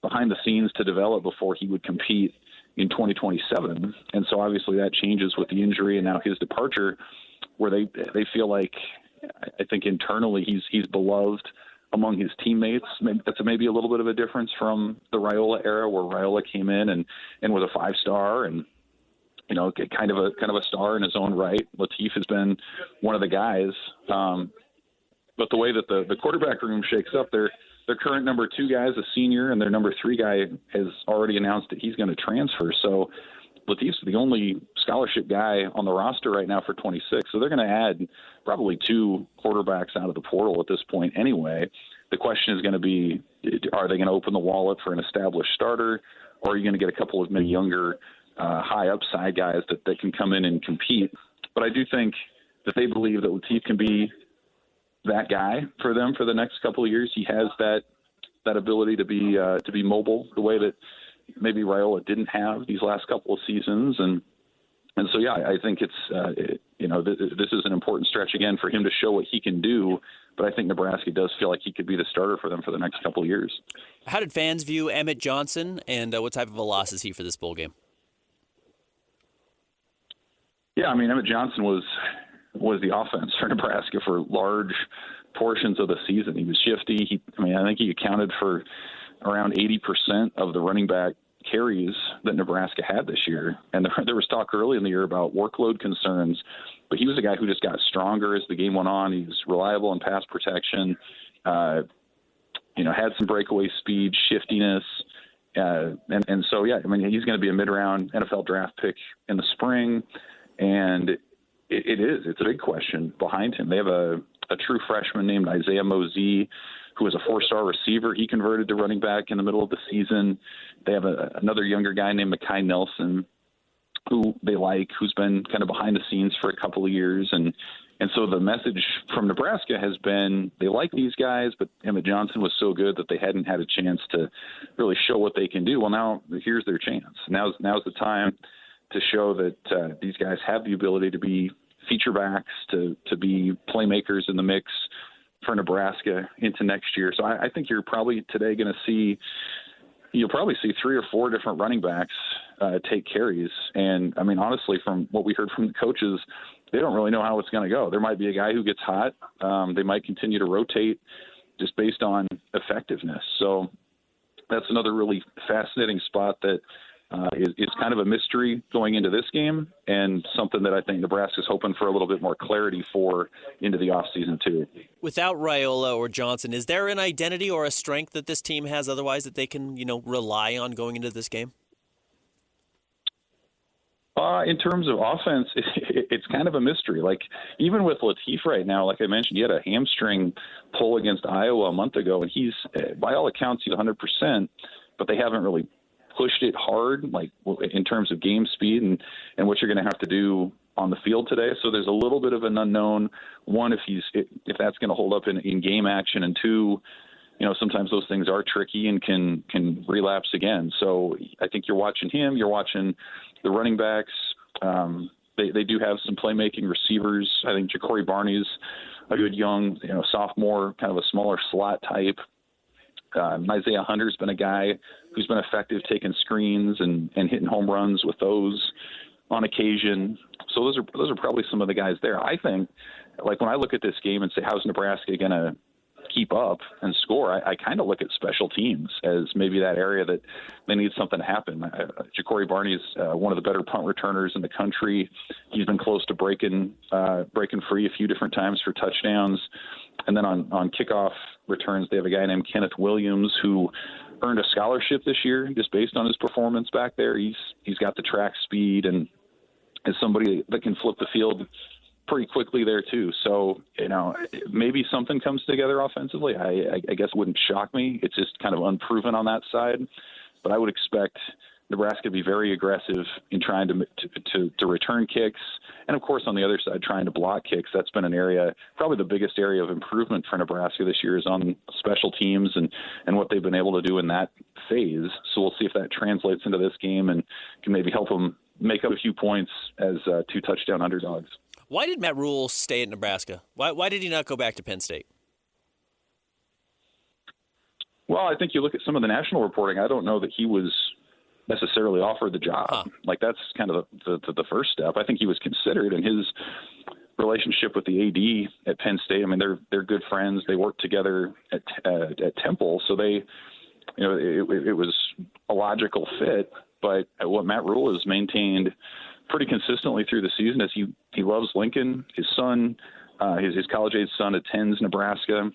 behind the scenes to develop before he would compete in 2027. And so obviously that changes with the injury and now his departure, where they feel like, I think internally he's beloved among his teammates. That's maybe a little bit of a difference from the Raiola era, where Raiola came in and was a 5-star and kind of a star in his own right. Lateef has been one of the guys, but the way that the quarterback room shakes up, their current number 2 guy is a senior, and their number 3 guy has already announced that he's going to transfer. So Lateef's the only scholarship guy on the roster right now for 26. So they're going to add probably 2 quarterbacks out of the portal at this point anyway. The question is going to be, are they going to open the wallet for an established starter, or are you going to get a couple of maybe younger, high upside guys that can come in and compete? But I do think that they believe that Lateef can be that guy for them for the next couple of years. He has that ability to be mobile, the way that maybe Raiola didn't have these last couple of seasons, and so yeah, I think it's this is an important stretch again for him to show what he can do. But I think Nebraska does feel like he could be the starter for them for the next couple of years. How did fans view Emmett Johnson, and what type of a loss is he for this bowl game? Yeah, I mean, Emmett Johnson was the offense for Nebraska for large portions of the season. He was shifty. I think he accounted for around 80% of the running back carries that Nebraska had this year. And there was talk early in the year about workload concerns, but he was a guy who just got stronger as the game went on. He was reliable in pass protection, had some breakaway speed, shiftiness. And so, yeah, I mean, he's going to be a mid-round NFL draft pick in the spring. And it's a big question behind him. They have a true freshman named Isaiah Mosey, who was a 4-star receiver. He converted to running back in the middle of the season. They have another younger guy named Mekhi Nelson, who they like, who's been kind of behind the scenes for a couple of years. And so the message from Nebraska has been they like these guys, but Emmett Johnson was so good that they hadn't had a chance to really show what they can do. Well, now here's their chance. Now's the time to show that these guys have the ability to be feature backs, to be playmakers in the mix for Nebraska into next year. So I think you're probably today going to see – you'll probably see 3 or 4 different running backs take carries. And, I mean, honestly, from what we heard from the coaches, they don't really know how it's going to go. There might be a guy who gets hot. They might continue to rotate just based on effectiveness. So that's another really fascinating spot that is kind of a mystery going into this game, and something that I think Nebraska's hoping for a little bit more clarity for into the offseason too. Without Raiola or Johnson, is there an identity or a strength that this team has otherwise that they can, rely on going into this game? In terms of offense, it's kind of a mystery. Like, even with Latif right now, like I mentioned, he had a hamstring pull against Iowa a month ago, and he's, by all accounts, he's 100%, but they haven't really pushed it hard, like in terms of game speed and what you're going to have to do on the field today. So there's a little bit of an unknown. One, if that's going to hold up in game action, and two, sometimes those things are tricky and can relapse again. So I think you're watching him. You're watching the running backs. They do have some playmaking receivers. I think Ja'Cory Barney's a good young, sophomore, kind of a smaller slot type. Isaiah Hunter's been a guy who's been effective taking screens and hitting home runs with those on occasion. So those are probably some of the guys there. I think, like, when I look at this game and say, how's Nebraska going to keep up and score, I kind of look at special teams as maybe that area that they need something to happen. Ja'Cory Barney's one of the better punt returners in the country. He's been close to breaking free a few different times for touchdowns. And then on kickoff returns, they have a guy named Kenneth Williams who earned a scholarship this year just based on his performance back there. He's got the track speed and is somebody that can flip the field pretty quickly there too. So, maybe something comes together offensively. I guess it wouldn't shock me. It's just kind of unproven on that side. But I would expect Nebraska to be very aggressive in trying to return kicks. And, of course, on the other side, trying to block kicks. That's been an area, probably the biggest area of improvement for Nebraska this year is on special teams and what they've been able to do in that phase. So we'll see if that translates into this game and can maybe help them make up a few points as 2 touchdown underdogs. Why did Matt Rule stay at Nebraska? Why did he not go back to Penn State? Well, I think you look at some of the national reporting, I don't know that he was necessarily offered the job. Huh. Like, that's kind of the first step. I think he was considered, and his relationship with the AD at Penn State, I mean, they're good friends. They work together at Temple, so they, it was a logical fit. But what Matt Rule has maintained pretty consistently through the season is he loves Lincoln. His son, his college-age son, attends Nebraska.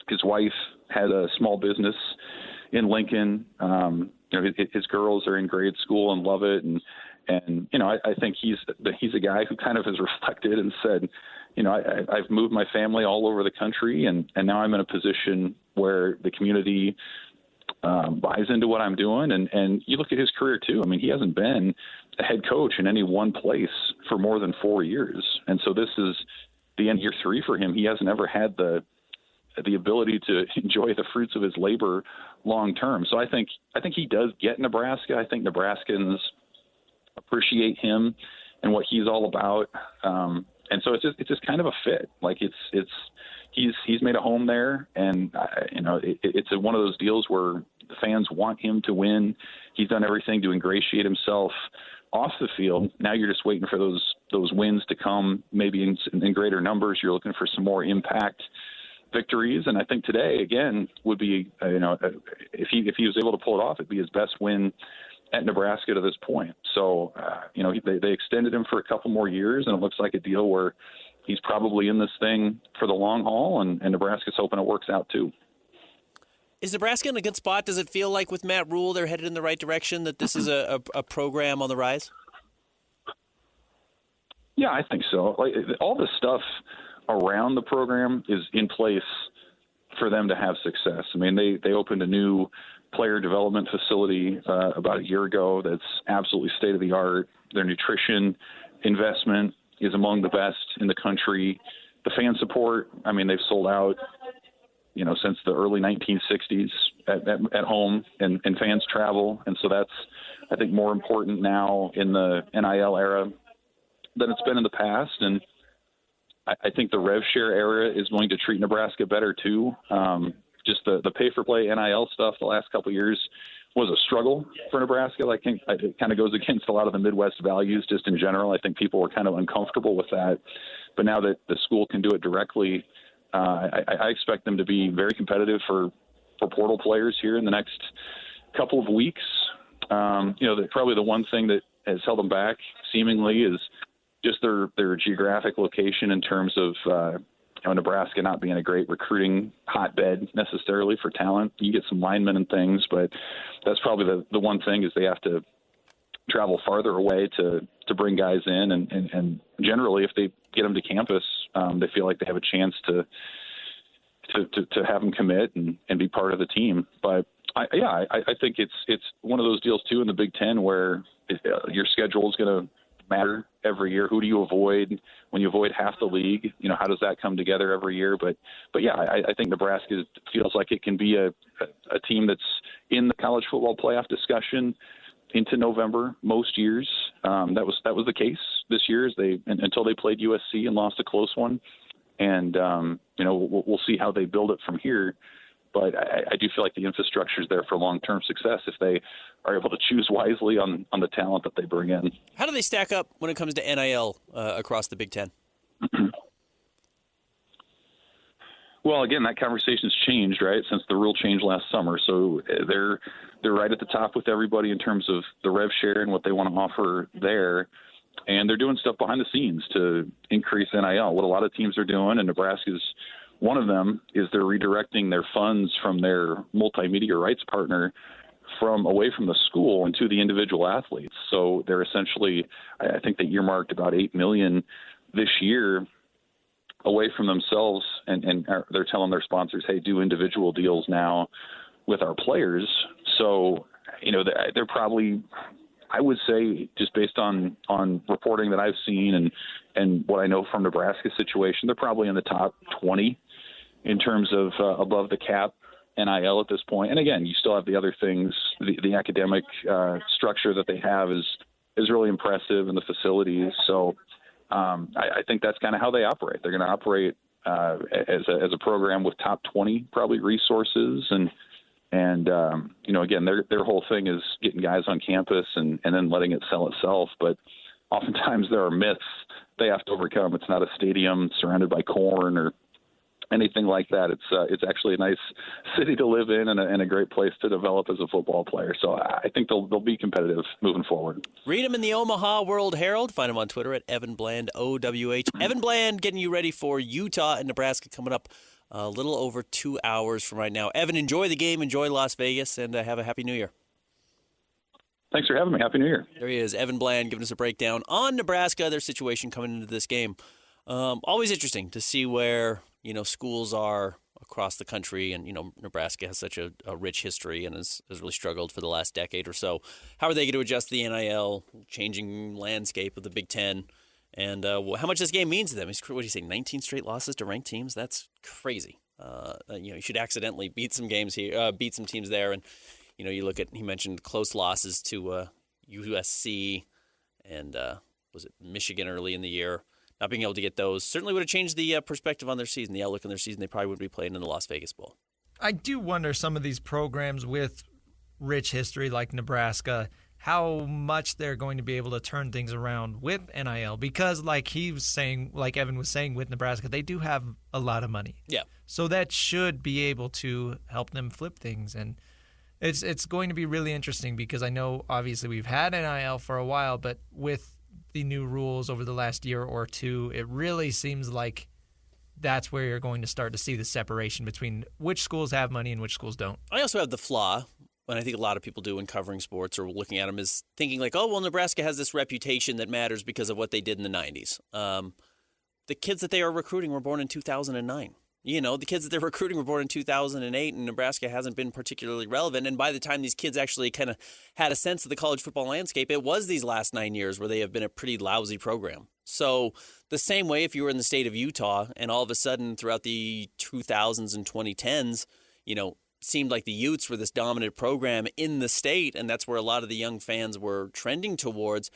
His wife had a small business in Lincoln. His girls are in grade school and love it. And I think he's a guy who kind of has reflected and said, I've moved my family all over the country, and now I'm in a position where the community buys into what I'm doing. And you look at his career too. I mean, he hasn't been a head coach in any one place for more than 4 years. And so this is the end of year 3 for him. He hasn't ever had the ability to enjoy the fruits of his labor long term. So I think he does get Nebraska. I think Nebraskans appreciate him and what he's all about. And so it's just kind of a fit. Like he's made a home there, and it's one of those deals where the fans want him to win. He's done everything to ingratiate himself off the field. Now you're just waiting for those wins to come, maybe in greater numbers. You're looking for some more impact victories, and I think today again would be if he was able to pull it off, it'd be his best win at Nebraska to this point. So they extended him for a couple more years, and it looks like a deal where he's probably in this thing for the long haul, and Nebraska's hoping it works out too. Is Nebraska in a good spot? Does it feel like with Matt Rule they're headed in the right direction, that this is a program on the rise? Yeah, I think so. Like, all the stuff around the program is in place for them to have success. I mean, they opened a new player development facility about a year ago that's absolutely state-of-the-art. Their nutrition investment is among the best in the country. The fan support, I mean, they've sold out, since the early 1960s at home, and fans travel. And so that's, I think, more important now in the NIL era than it's been in the past. And I think the rev share era is going to treat Nebraska better too. Just the pay-for-play NIL stuff the last couple of years was a struggle for Nebraska. I think it kind of goes against a lot of the Midwest values just in general. I think people were kind of uncomfortable with that. But now that the school can do it directly, I expect them to be very competitive for portal players here in the next couple of weeks. Probably the one thing that has held them back seemingly is just their geographic location in terms of Nebraska not being a great recruiting hotbed necessarily for talent. You get some linemen and things, but that's probably the one thing is they have to travel farther away to bring guys in. And generally, if they get them to campus, they feel like they have a chance to have them commit and be part of the team. But I think it's one of those deals too in the Big Ten where your schedule is going to matter every year. Who do you avoid when you avoid half the league? How does that come together every year? But yeah, I think Nebraska feels like it can be a team that's in the college football playoff discussion into November most years. That was the case this year until they played USC and lost a close one. And we'll see how they build it from here. But I do feel like the infrastructure is there for long-term success if they are able to choose wisely on the talent that they bring in. How do they stack up when it comes to NIL across the Big Ten? Well, again, that conversation's changed, right, since the rule changed last summer. So they're right at the top with everybody in terms of the rev share and what they want to offer there. And they're doing stuff behind the scenes to increase NIL. What a lot of teams are doing, and Nebraska's one of them, is they're redirecting their funds from their multimedia rights partner away from the school and to the individual athletes. So they're essentially, I think they earmarked about $8 million this year away from themselves, and they're telling their sponsors, hey, do individual deals now with our players. So, they're probably, I would say, just based on reporting that I've seen and what I know from Nebraska's situation, they're probably in the top 20 in terms of above the cap NIL at this point. And again, you still have the other things. The academic structure that they have is really impressive, and the facilities. So I think that's kind of how they operate. They're going to operate as a program with top 20 probably resources, and again, their whole thing is getting guys on campus and then letting it sell itself. But oftentimes there are myths they have to overcome. It's not a stadium surrounded by corn or anything like that. It's actually a nice city to live in and a great place to develop as a football player. So I think they'll be competitive moving forward. Read him in the Omaha World-Herald. Find him on Twitter at Evan Bland, OWH. Evan Bland getting you ready for Utah and Nebraska coming up a little over 2 hours from right now. Evan, enjoy the game, enjoy Las Vegas, and have a Happy New Year. Thanks for having me. Happy New Year. There he is, Evan Bland, giving us a breakdown on Nebraska, their situation coming into this game. Always interesting to see where schools are across the country, and Nebraska has such a rich history and has really struggled for the last decade or so. How are they going to adjust the NIL, changing landscape of the Big Ten, and how much this game means to them? What do you say, 19 straight losses to ranked teams? That's crazy. You should accidentally beat some games here, beat some teams there, and you look at, he mentioned close losses to USC and was it Michigan early in the year. Not being able to get those certainly would have changed the perspective on their season, the outlook on their season. They probably would be playing in the Las Vegas Bowl. I do wonder, some of these programs with rich history like Nebraska, how much they're going to be able to turn things around with NIL, because like Evan was saying, with Nebraska, they do have a lot of money. Yeah. So that should be able to help them flip things. And it's going to be really interesting, because I know obviously we've had NIL for a while, but with the new rules over the last year or two, it really seems like that's where you're going to start to see the separation between which schools have money and which schools don't. I also have the flaw, and I think a lot of people do in covering sports or looking at them, is thinking like, oh, well, Nebraska has this reputation that matters because of what they did in the 90s. The kids that they are recruiting were born in 2009. The kids that they're recruiting were born in 2008, and Nebraska hasn't been particularly relevant. And by the time these kids actually kind of had a sense of the college football landscape, it was these last 9 years where they have been a pretty lousy program. So the same way, if you were in the state of Utah and all of a sudden throughout the 2000s and 2010s, seemed like the Utes were this dominant program in the state, and that's where a lot of the young fans were trending towards.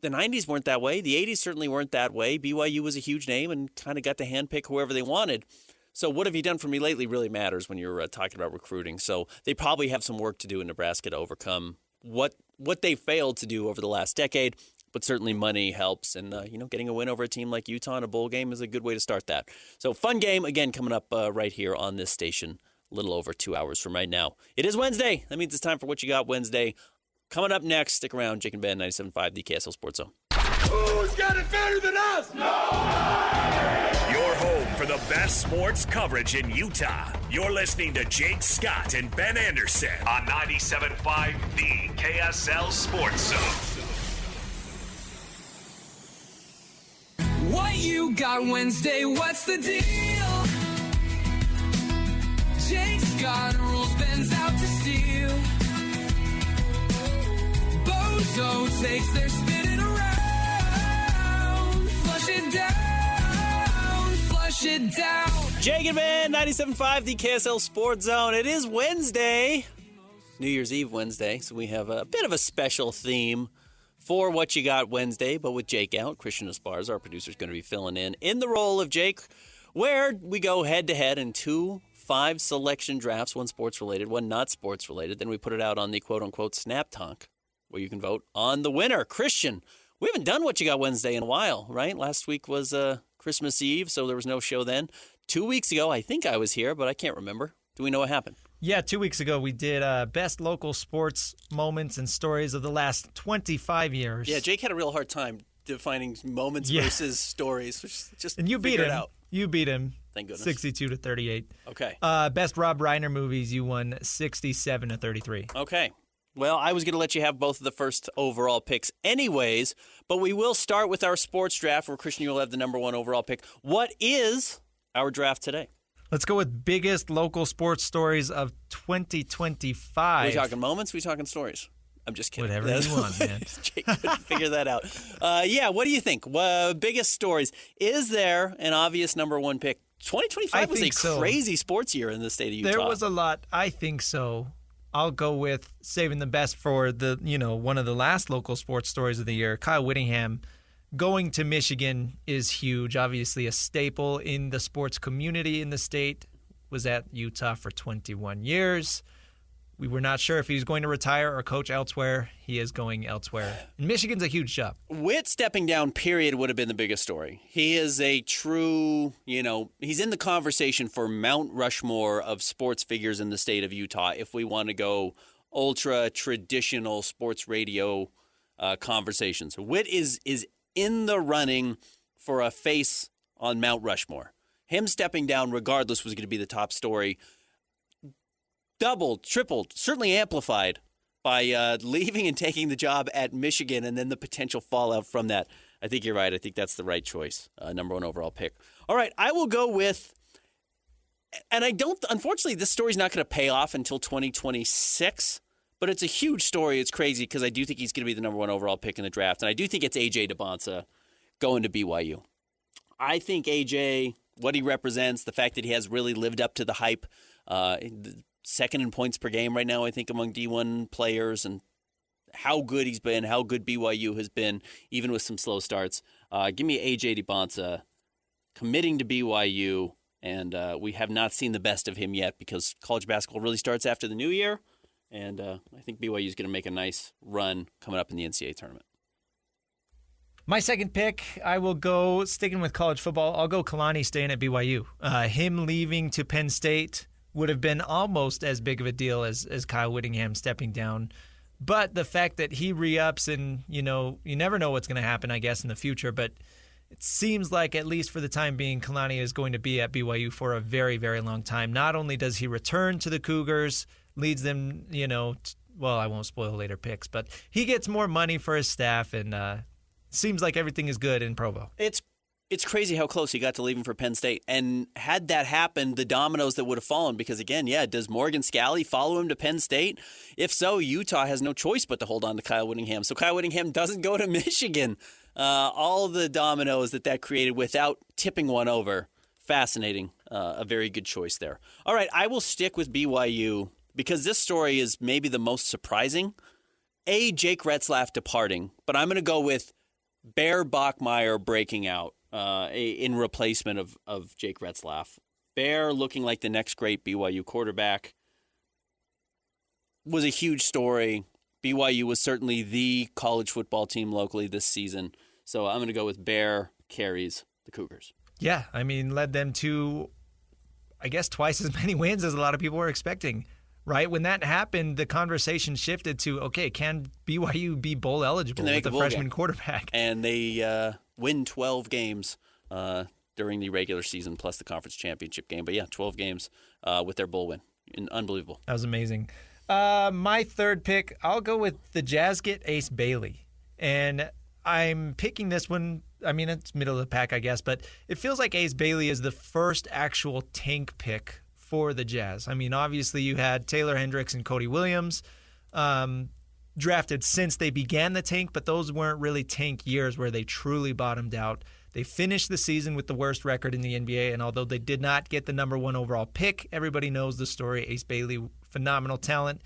The 90s weren't that way. The 80s certainly weren't that way. BYU was a huge name and kind of got to handpick whoever they wanted. So what have you done for me lately really matters when you're talking about recruiting. So they probably have some work to do in Nebraska to overcome what they failed to do over the last decade. But certainly money helps. And, getting a win over a team like Utah in a bowl game is a good way to start that. So fun game, again, coming up right here on this station a little over 2 hours from right now. It is Wednesday. That means it's time for What You Got Wednesday Coming up next, stick around. Jake and Ben, 97.5, the KSL Sports Zone. Who's got it better than us? Your home for the best sports coverage in Utah. You're listening to Jake Scott and Ben Anderson on 97.5, the KSL Sports Zone. What you got Wednesday? What's the deal? Jake's got rules, Ben's out to steal. Bozo takes their spinning around. Flush it down, flush it down. Jake and Ben, 97.5, the KSL Sports Zone. It is Wednesday, New Year's Eve Wednesday, so we have a bit of a special theme for What You Got Wednesday, but with Jake out, Christian Esparza, our producer, is going to be filling in the role of Jake, where we go head-to-head in 2 5-selection drafts, one sports-related, one not sports-related. Then we put it out on the quote-unquote Snap Tonk, where you can vote on the winner. Christian, we haven't done What You Got Wednesday in a while, right? Last week was Christmas Eve, so there was no show then. 2 weeks ago, I think I was here, but I can't remember. Do we know what happened? Yeah, 2 weeks ago we did best local sports moments and stories of the last 25 years. Yeah, Jake had a real hard time defining moments versus stories. Just and you beat him. Out. You beat him. Thank goodness. 62-38. Okay. Best Rob Reiner movies, you won 67-33. Okay. Well, I was going to let you have both of the first overall picks anyways, but we will start with our sports draft where Christian, you'll have the number 1 overall pick. What is our draft today? Let's go with biggest local sports stories of 2025. Are we talking moments? Are we talking stories? I'm just kidding. Whatever you want, man. Jake couldn't figure that out. Yeah, what do you think? Biggest stories. Is there an obvious number 1 pick? 2025 was a crazy sports year in the state of Utah. There was a lot. I think so. I'll go with saving the best for the, one of the last local sports stories of the year. Kyle Whittingham going to Michigan is huge. Obviously a staple in the sports community in the state. Was at Utah for 21 years. We were not sure if he was going to retire or coach elsewhere. He is going elsewhere. And Michigan's a huge job. Whit stepping down, period, would have been the biggest story. He is a true, he's in the conversation for Mount Rushmore of sports figures in the state of Utah if we want to go ultra-traditional sports radio conversations. Whit is in the running for a face on Mount Rushmore. Him stepping down regardless was going to be the top story. Doubled, tripled, certainly amplified by leaving and taking the job at Michigan and then the potential fallout from that. I think you're right. I think that's the right choice. Number 1 overall pick. All right, I will go with, and unfortunately, this story's not going to pay off until 2026, but it's a huge story. It's crazy because I do think he's going to be the number 1 overall pick in the draft, and I do think it's A.J. DeBonsa going to BYU. I think A.J., what he represents, the fact that he has really lived up to the hype, second in points per game right now, I think, among D1 players, and how good he's been, how good BYU has been, even with some slow starts. Give me A.J. DeBonsa committing to BYU, and we have not seen the best of him yet because college basketball really starts after the new year, and I think BYU is going to make a nice run coming up in the NCAA tournament. My second pick, I will go, sticking with college football, I'll go Kalani staying at BYU. Him leaving to Penn State would have been almost as big of a deal as Kyle Whittingham stepping down. But the fact that he re-ups and, you never know what's going to happen, I guess, in the future. But it seems like, at least for the time being, Kalani is going to be at BYU for a very, very long time. Not only does he return to the Cougars, leads them, well, I won't spoil later picks, but he gets more money for his staff, and seems like everything is good in Provo. It's crazy how close he got to leaving for Penn State. And had that happened, the dominoes that would have fallen, because again, does Morgan Scalley follow him to Penn State? If so, Utah has no choice but to hold on to Kyle Whittingham. So Kyle Whittingham doesn't go to Michigan. All the dominoes that created without tipping one over. Fascinating. A very good choice there. All right, I will stick with BYU because this story is maybe the most surprising. Jake Retzlaff departing, but I'm going to go with Bear Bachmeier breaking out. In replacement of Jake Retzlaff. Bear looking like the next great BYU quarterback was a huge story. BYU was certainly the college football team locally this season. So I'm going to go with Bear carries the Cougars. Yeah, led them to, I guess, twice as many wins as a lot of people were expecting. right? When that happened, the conversation shifted to, okay, can BYU be bowl eligible with a freshman quarterback? And they win 12 games during the regular season plus the conference championship game. But yeah, 12 games with their bowl win. Unbelievable. That was amazing. My third pick, I'll go with the Jazz get Ace Bailey. And I'm picking this one. I mean, it's middle of the pack, I guess, but it feels like Ace Bailey is the first actual tank pick for the Jazz. I mean, obviously you had Taylor Hendricks and Cody Williams drafted since they began the tank, but those weren't really tank years where they truly bottomed out. They finished the season with the worst record in the NBA, and although they did not get the number 1 overall pick, everybody knows the story. Ace Bailey, phenomenal talent,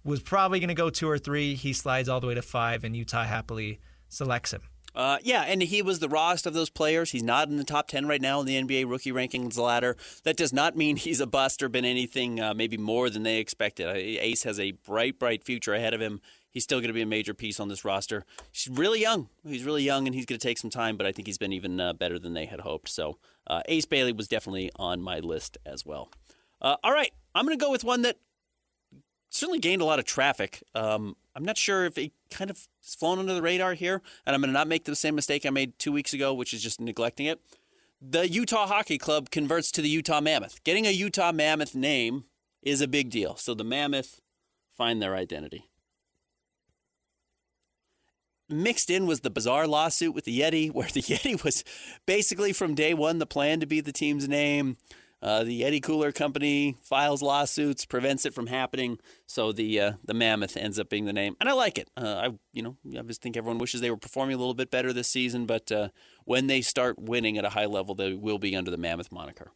was probably going to go 2 or 3. He slides all the way to 5, and Utah happily selects him. Yeah, and he was the rawest of those players. He's not in the top 10 right now in the NBA rookie rankings ladder. That does not mean he's a bust or been anything maybe more than they expected. Ace has a bright, bright future ahead of him. He's still going to be a major piece on this roster. He's really young. He's really young, and he's going to take some time, but I think he's been even better than they had hoped. So Ace Bailey was definitely on my list as well. All right, I'm going to go with one that certainly gained a lot of traffic. I'm not sure if it kind of has flown under the radar here, and I'm going to not make the same mistake I made 2 weeks ago, which is just neglecting it. The Utah Hockey Club converts to the Utah Mammoth. Getting a Utah Mammoth name is a big deal, so the Mammoth find their identity. Mixed in was the bizarre lawsuit with the Yeti, where the Yeti was basically from day one the plan to be the team's name. The Yeti Cooler Company files lawsuits, prevents it from happening, so the Mammoth ends up being the name, and I like it. I just think everyone wishes they were performing a little bit better this season, but when they start winning at a high level, they will be under the Mammoth moniker.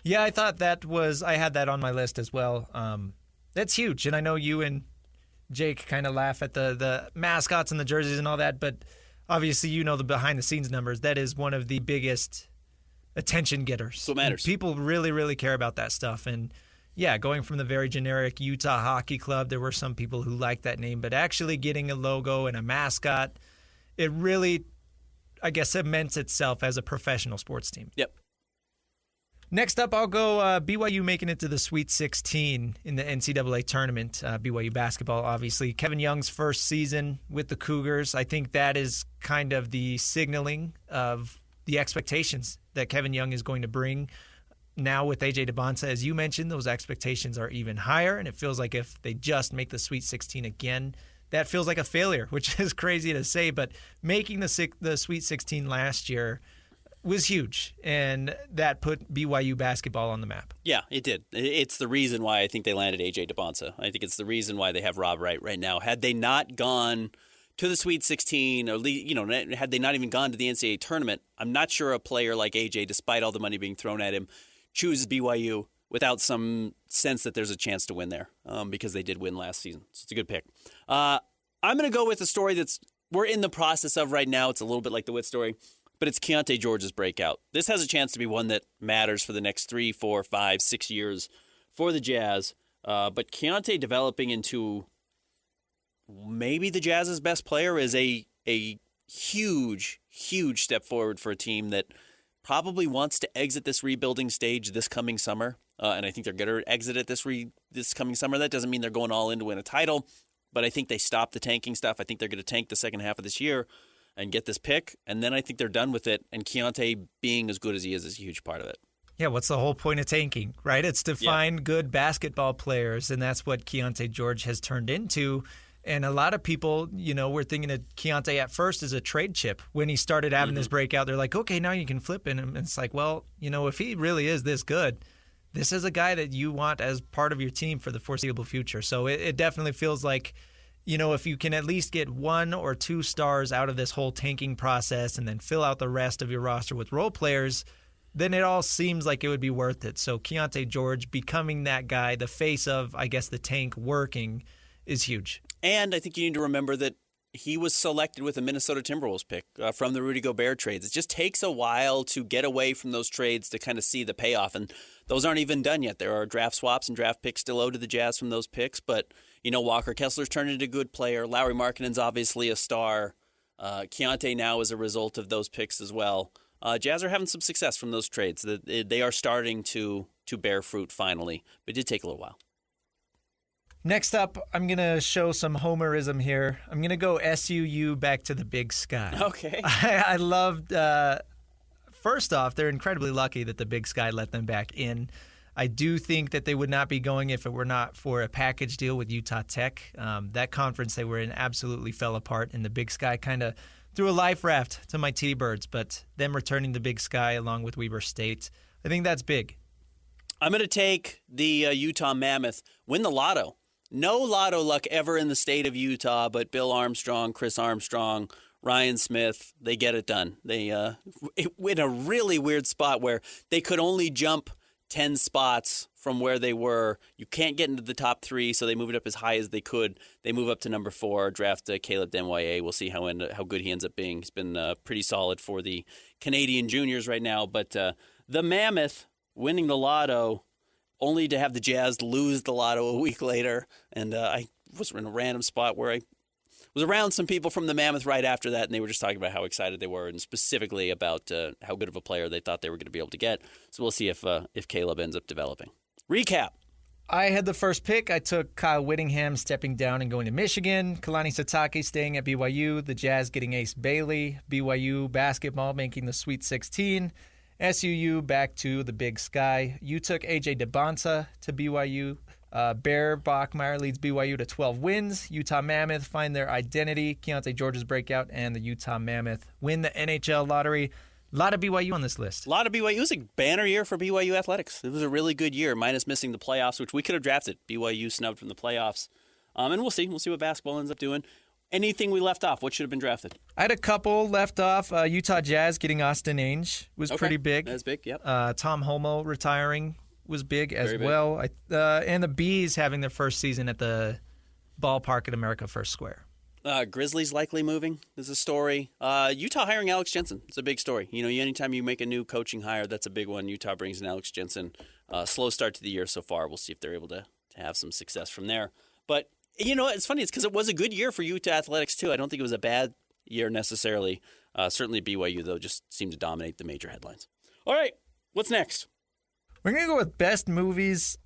Yeah, I thought I had that on my list as well. That's huge, and I know you and Jake kind of laugh at the mascots and the jerseys and all that, but obviously you know the behind-the-scenes numbers. That is one of the biggest attention getters. So it matters. People really, really care about that stuff. And yeah, going from the very generic Utah Hockey Club, there were some people who liked that name, but actually getting a logo and a mascot, it really, I guess, cements itself as a professional sports team. Yep. Next up, I'll go BYU making it to the Sweet 16 in the NCAA tournament. BYU basketball, obviously. Kevin Young's first season with the Cougars. I think that is kind of the signaling of the expectations that Kevin Young is going to bring. Now with A.J. DeBonsa, as you mentioned, those expectations are even higher, and it feels like if they just make the Sweet 16 again, that feels like a failure, which is crazy to say, but making the Sweet 16 last year was huge, and that put BYU basketball on the map. Yeah, it did. It's the reason why I think they landed A.J. DeBonsa. I think it's the reason why they have Rob Wright right now. Had they not gone to the Sweet 16, or had they not even gone to the NCAA tournament, I'm not sure a player like A.J., despite all the money being thrown at him, chooses BYU without some sense that there's a chance to win there, because they did win last season. So it's a good pick. I'm going to go with a story we're in the process of right now. It's a little bit like the Witt story, but it's Keontae George's breakout. This has a chance to be one that matters for the next 3, 4, 5, 6 years for the Jazz. But Keontae developing into maybe the Jazz's best player is a huge, huge step forward for a team that probably wants to exit this rebuilding stage this coming summer. And I think they're going to exit it this coming summer. That doesn't mean they're going all in to win a title, but I think they stop the tanking stuff. I think they're going to tank the second half of this year and get this pick, and then I think they're done with it, and Keontae being as good as he is a huge part of it. Yeah, what's the whole point of tanking, right? It's to find good basketball players, and that's what Keontae George has turned into. And a lot of people, were thinking of Keontae at first as a trade chip. When he started having this breakout, they're like, okay, now you can flip him. And it's like, well, if he really is this good, this is a guy that you want as part of your team for the foreseeable future. So it definitely feels like, if you can at least get 1 or 2 stars out of this whole tanking process and then fill out the rest of your roster with role players, then it all seems like it would be worth it. So Keontae George becoming that guy, the face of, I guess, the tank working, is huge. And I think you need to remember that he was selected with a Minnesota Timberwolves pick from the Rudy Gobert trades. It just takes a while to get away from those trades to kind of see the payoff, and those aren't even done yet. There are draft swaps and draft picks still owed to the Jazz from those picks, but Walker Kessler's turned into a good player. Lauri Markkanen's obviously a star. Keontae now is a result of those picks as well. Jazz are having some success from those trades. They are starting to bear fruit finally, but it did take a little while. Next up, I'm going to show some homerism here. I'm going to go SUU back to the Big Sky. Okay. I loved, first off, they're incredibly lucky that the Big Sky let them back in. I do think that they would not be going if it were not for a package deal with Utah Tech. That conference they were in absolutely fell apart, and the Big Sky kind of threw a life raft to my T-Birds, but them returning the Big Sky along with Weber State, I think that's big. I'm going to take the Utah Mammoth, win the lotto. No lotto luck ever in the state of Utah, but Bill Armstrong, Chris Armstrong, Ryan Smith, they get it done. They in a really weird spot where they could only jump 10 spots from where they were. You can't get into the top 3, so they move it up as high as they could. They move up to number 4, draft Caleb Denwye. We'll see how good he ends up being. He's been pretty solid for the Canadian juniors right now. But the Mammoth winning the lotto, only to have the Jazz lose the lotto a week later. And I was in a random spot where I was around some people from the Mammoth right after that, and they were just talking about how excited they were and specifically about how good of a player they thought they were going to be able to get. So we'll see if Caleb ends up developing. Recap. I had the first pick. I took Kyle Whittingham stepping down and going to Michigan. Kalani Sitake staying at BYU. The Jazz getting Ace Bailey. BYU basketball making the Sweet 16. SUU back to the Big Sky. You took A.J. DeBonta to BYU. Bear Bachmeier leads BYU to 12 wins. Utah Mammoth find their identity. Keontae George's breakout, and the Utah Mammoth win the NHL lottery. A lot of BYU on this list. A lot of BYU. It was a banner year for BYU athletics. It was a really good year, minus missing the playoffs, which we could have drafted. BYU snubbed from the playoffs. And we'll see. We'll see what basketball ends up doing. Anything we left off? What should have been drafted? I had a couple left off. Utah Jazz getting Austin Ainge was pretty big. That's big, yep. Tom Homo retiring was big as Very well. And the Bees having their first season at the ballpark at America First Square. Grizzlies likely moving is a story. Utah hiring Alex Jensen. It's a big story. You know, anytime you make a new coaching hire, that's a big one. Utah brings in Alex Jensen. Slow start to the year so far. We'll see if they're able to have some success from there. But, you know, it's funny. It's because it was a good year for Utah athletics, too. I don't think it was a bad year necessarily. Certainly BYU, though, just seemed to dominate the major headlines. All right, what's next? We're going to go with best movies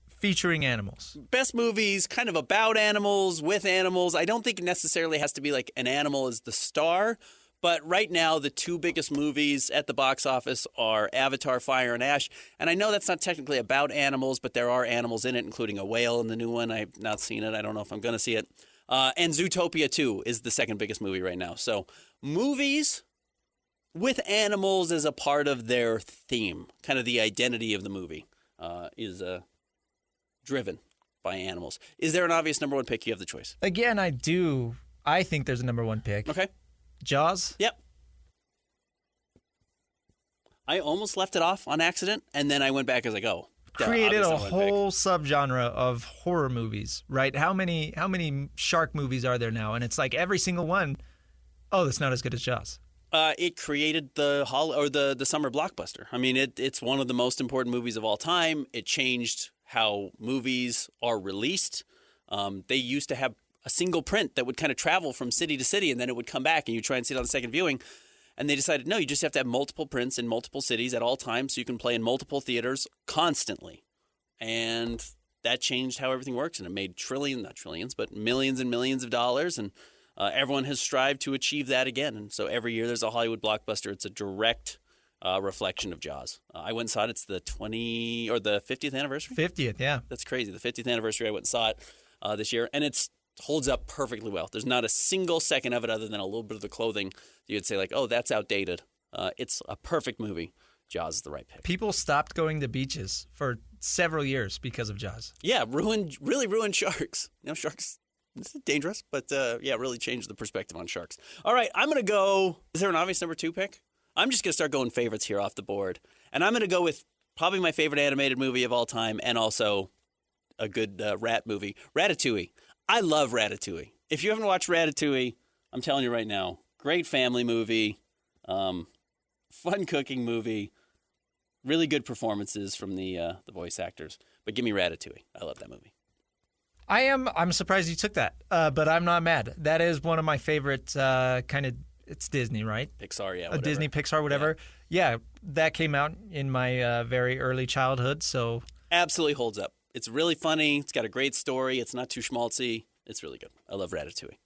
featuring animals. Best movies kind of about animals, with animals. I don't think it necessarily has to be like an animal is the star, but right now the 2 biggest movies at the box office are Avatar, Fire and Ash, and I know that's not technically about animals, but there are animals in it, including a whale in the new one. I've not seen it. I don't know if I'm going to see it. And Zootopia 2 is the second biggest movie right now. So movies with animals as a part of their theme, kind of the identity of the movie, is driven by animals. Is there an obvious number 1 pick? You have the choice. Again, I do. I think there's a number 1 pick. Okay. Jaws? Yep. I almost left it off on accident, and then I went back as I go. Created a whole subgenre of horror movies, right? How many shark movies are there now? And it's like every single one, oh, that's not as good as Jaws. It created the summer blockbuster. I mean, it's one of the most important movies of all time. It changed how movies are released. They used to have a single print that would kind of travel from city to city, and then it would come back, and you try and see it on the second viewing. And they decided, no, you just have to have multiple prints in multiple cities at all times so you can play in multiple theaters constantly. And that changed how everything works, and it made not trillions, but millions and millions of dollars, and everyone has strived to achieve that again. And so every year there's a Hollywood blockbuster. It's a direct reflection of Jaws. I went and saw it. It's the 50th anniversary? 50th, yeah. That's crazy. The 50th anniversary, I went and saw it this year, and it holds up perfectly well. There's not a single second of it other than a little bit of the clothing that you'd say, like, oh, that's outdated. It's a perfect movie. Jaws is the right pick. People stopped going to beaches for several years because of Jaws. Yeah, really ruined sharks. You know, sharks, this is dangerous, but really changed the perspective on sharks. All right, I'm going to go. Is there an obvious number 2 pick? I'm just going to start going favorites here off the board. And I'm going to go with probably my favorite animated movie of all time and also a good rat movie, Ratatouille. I love Ratatouille. If you haven't watched Ratatouille, I'm telling you right now, great family movie, fun cooking movie, really good performances from the voice actors. But give me Ratatouille. I love that movie. I'm surprised you took that, but I'm not mad. That is one of my favorite kind of. It's Disney, right? Pixar, yeah. Whatever. Disney, Pixar, whatever. Yeah, that came out in my very early childhood, so. Absolutely holds up. It's really funny. It's got a great story. It's not too schmaltzy. It's really good. I love Ratatouille.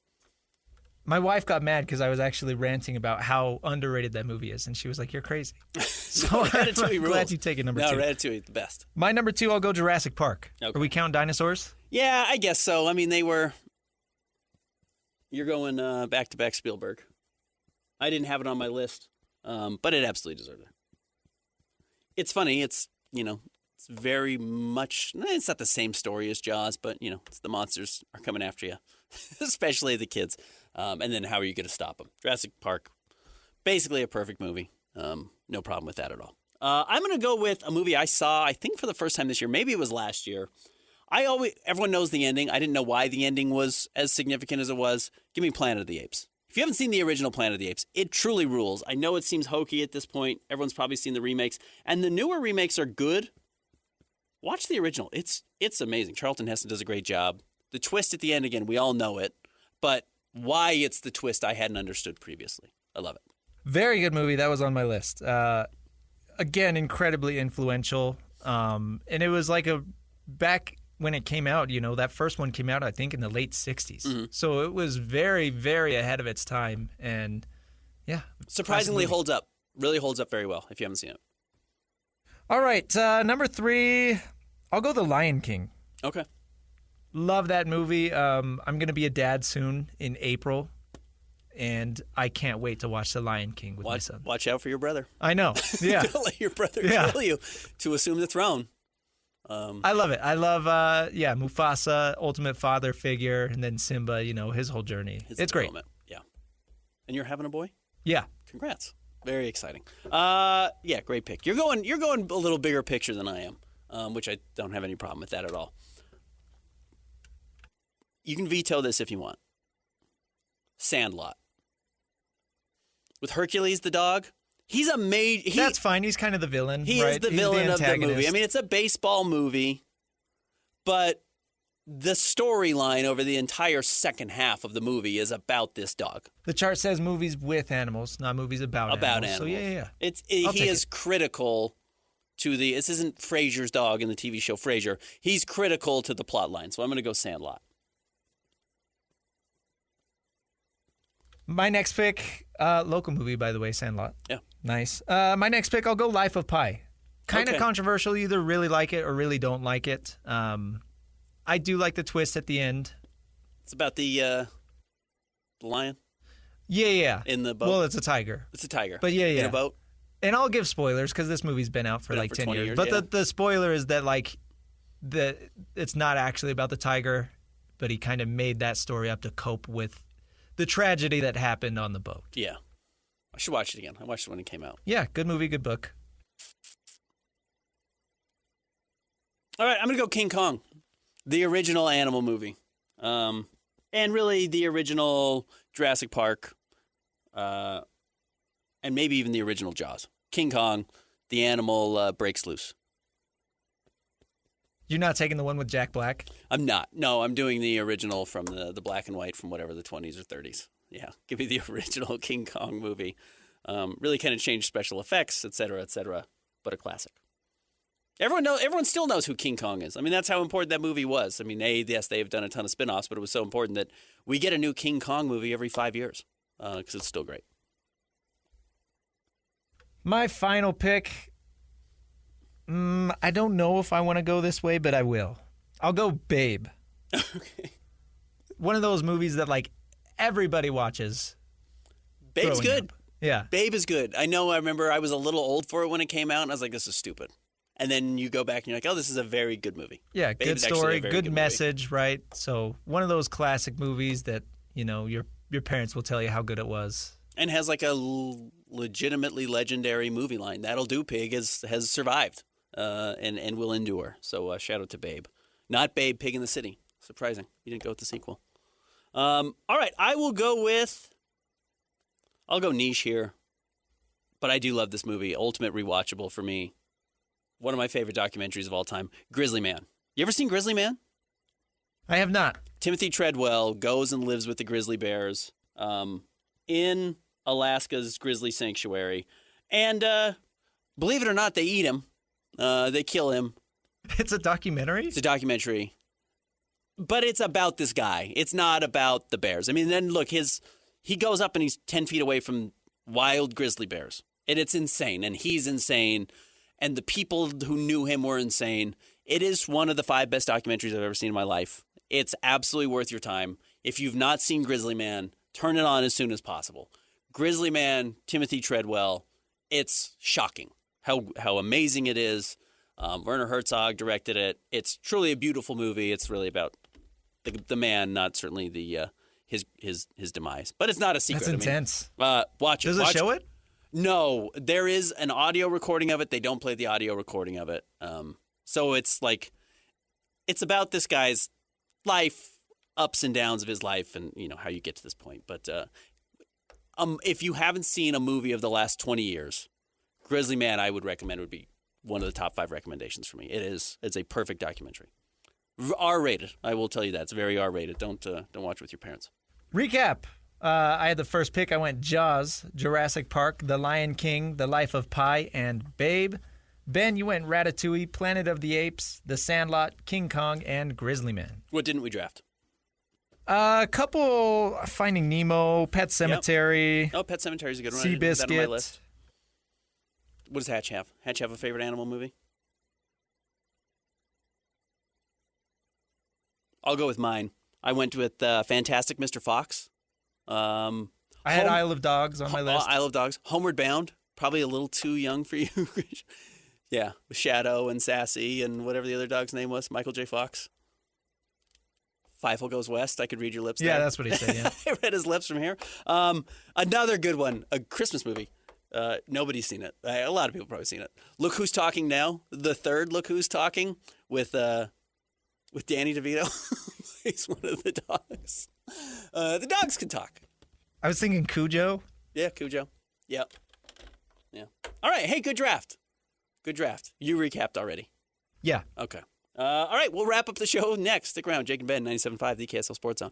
My wife got mad because I was actually ranting about how underrated that movie is, and she was like, "You're crazy." So Ratatouille I'm rules. glad you take it number 2. No, Ratatouille, the best. My number 2, I'll go Jurassic Park. Okay. Are we counting dinosaurs? Yeah, I guess so. I mean, you're going back-to-back Spielberg. I didn't have it on my list, but it absolutely deserved it. It's funny. It's very much, it's not the same story as Jaws, but, it's the monsters are coming after you, especially the kids. And then how are you going to stop them? Jurassic Park, basically a perfect movie. No problem with that at all. I'm going to go with a movie I saw, I think for the first time this year. Maybe it was last year. Everyone knows the ending. I didn't know why the ending was as significant as it was. Give me Planet of the Apes. If you haven't seen the original Planet of the Apes, it truly rules. I know it seems hokey at this point. Everyone's probably seen the remakes. And the newer remakes are good. Watch the original. It's amazing. Charlton Heston does a great job. The twist at the end, again, we all know it. But why it's the twist I hadn't understood previously. I love it. Very good movie. That was on my list. Again, incredibly influential. And it was like back when it came out, that first one came out, I think, in the late 60s. Mm-hmm. So it was very, very ahead of its time. And, yeah. Surprisingly holds up. Really holds up very well if you haven't seen it. All right. Number 3, I'll go The Lion King. Okay. Love that movie. I'm going to be a dad soon in April. And I can't wait to watch The Lion King with my son. Watch out for your brother. I know. Yeah. Don't let your brother kill you to assume the throne. I love it. I love, Mufasa, ultimate father figure, and then Simba, his whole journey. It's great. Yeah. And you're having a boy? Yeah. Congrats. Very exciting. Yeah, great pick. You're going a little bigger picture than I am, which I don't have any problem with that at all. You can veto this if you want. Sandlot. With Hercules the dog, he's a That's fine. He's kind of the villain. He is the villain of the movie. I mean, it's a baseball movie, but the storyline over the entire second half of the movie is about this dog. The chart says movies with animals, not movies about animals. So yeah. He is critical to this isn't Frasier's dog in the TV show Frasier. He's critical to the plot line. So I'm going to go Sandlot. My next pick, local movie, by the way, Sandlot. Yeah. Nice. My next pick, I'll go Life of Pi. Kind of controversial. You either really like it or really don't like it. I do like the twist at the end. It's about the lion? Yeah. In the boat? Well, it's a tiger. It's a tiger. But yeah. In a boat? And I'll give spoilers because this movie's been out for 10 years. But the spoiler is that it's not actually about the tiger, but he kind of made that story up to cope with the tragedy that happened on the boat. Yeah. I should watch it again. I watched it when it came out. Yeah, good movie, good book. All right, I'm going to go King Kong, the original animal movie. And really the original Jurassic Park, and maybe even the original Jaws. King Kong, the animal breaks loose. You're not taking the one with Jack Black? I'm not. No, I'm doing the original from the black and white from whatever the 20s or 30s. Yeah, give me the original King Kong movie. Really kind of changed special effects, et cetera, but a classic. Everyone still knows who King Kong is. I mean, that's how important that movie was. I mean, yes, they have done a ton of spin-offs, but it was so important that we get a new King Kong movie every 5 years because it's still great. My final pick, I don't know if I want to go this way, but I will. I'll go Babe. Okay. One of those movies that, everybody watches. Babe's good. Up. Yeah. Babe is good. I remember I was a little old for it when it came out, and I was like, this is stupid. And then you go back and you're like, oh, this is a very good movie. Yeah, Babe good story, good message, right? So one of those classic movies that, your parents will tell you how good it was. And has a legitimately legendary movie line. That'll Do Pig has survived and will endure. So shout out to Babe. Not Babe, Pig in the City. Surprising. You didn't go with the sequel. All right, I'll go niche here. But I do love this movie. Ultimate rewatchable for me. One of my favorite documentaries of all time, Grizzly Man. You ever seen Grizzly Man? I have not. Timothy Treadwell goes and lives with the grizzly bears in Alaska's grizzly sanctuary. And believe it or not, they eat him. They kill him. It's a documentary? It's a documentary. But it's about this guy. It's not about the bears. I mean, then look, he goes up and he's 10 feet away from wild grizzly bears. And it's insane. And he's insane. And the people who knew him were insane. It is one of the 5 best documentaries I've ever seen in my life. It's absolutely worth your time. If you've not seen Grizzly Man, turn it on as soon as possible. Grizzly Man, Timothy Treadwell. It's shocking how amazing it is. Werner Herzog directed it. It's truly a beautiful movie. It's really about the man, not certainly the his demise. But it's not a secret. That's intense. Watch it. Does it show it? No, there is an audio recording of it. They don't play the audio recording of it. So it's like, it's about this guy's life, ups and downs of his life, and how you get to this point. But if you haven't seen a movie of the last 20 years, Grizzly Man, I would recommend, would be one of the top 5 recommendations for me. It's a perfect documentary. R-rated, I will tell you that. It's very R-rated. Don't watch with your parents. Recap. I had the first pick. I went Jaws, Jurassic Park, The Lion King, The Life of Pi, and Babe. Ben, you went Ratatouille, Planet of the Apes, The Sandlot, King Kong, and Grizzly Man. What didn't we draft? A couple, Finding Nemo, Pet Sematary. Yep. Oh, Pet Sematary is a good one. Seabiscuit. That on my list. What does Hatch have? Hatch have a favorite animal movie? I'll go with mine. I went with Fantastic Mr. Fox. I had Isle of Dogs on my list. Isle of Dogs. Homeward Bound. Probably a little too young for you. Yeah, with Shadow and Sassy and whatever the other dog's name was. Michael J. Fox. Feifel Goes West. I could read your lips there. Yeah, that's what he said, yeah. I read his lips from here. Another good one. A Christmas movie. Nobody's seen it. A lot of people probably seen it. Look Who's Talking Now. The third Look Who's Talking with Danny DeVito. He's one of the dogs. The dogs can talk. I was thinking Cujo. Yeah, Cujo. Yep. Yeah. All right. Hey, good draft. Good draft. You recapped already. Yeah. Okay. All right. We'll wrap up the show next. Stick around. Jake and Ben, 97.5, the KSL Sports Zone.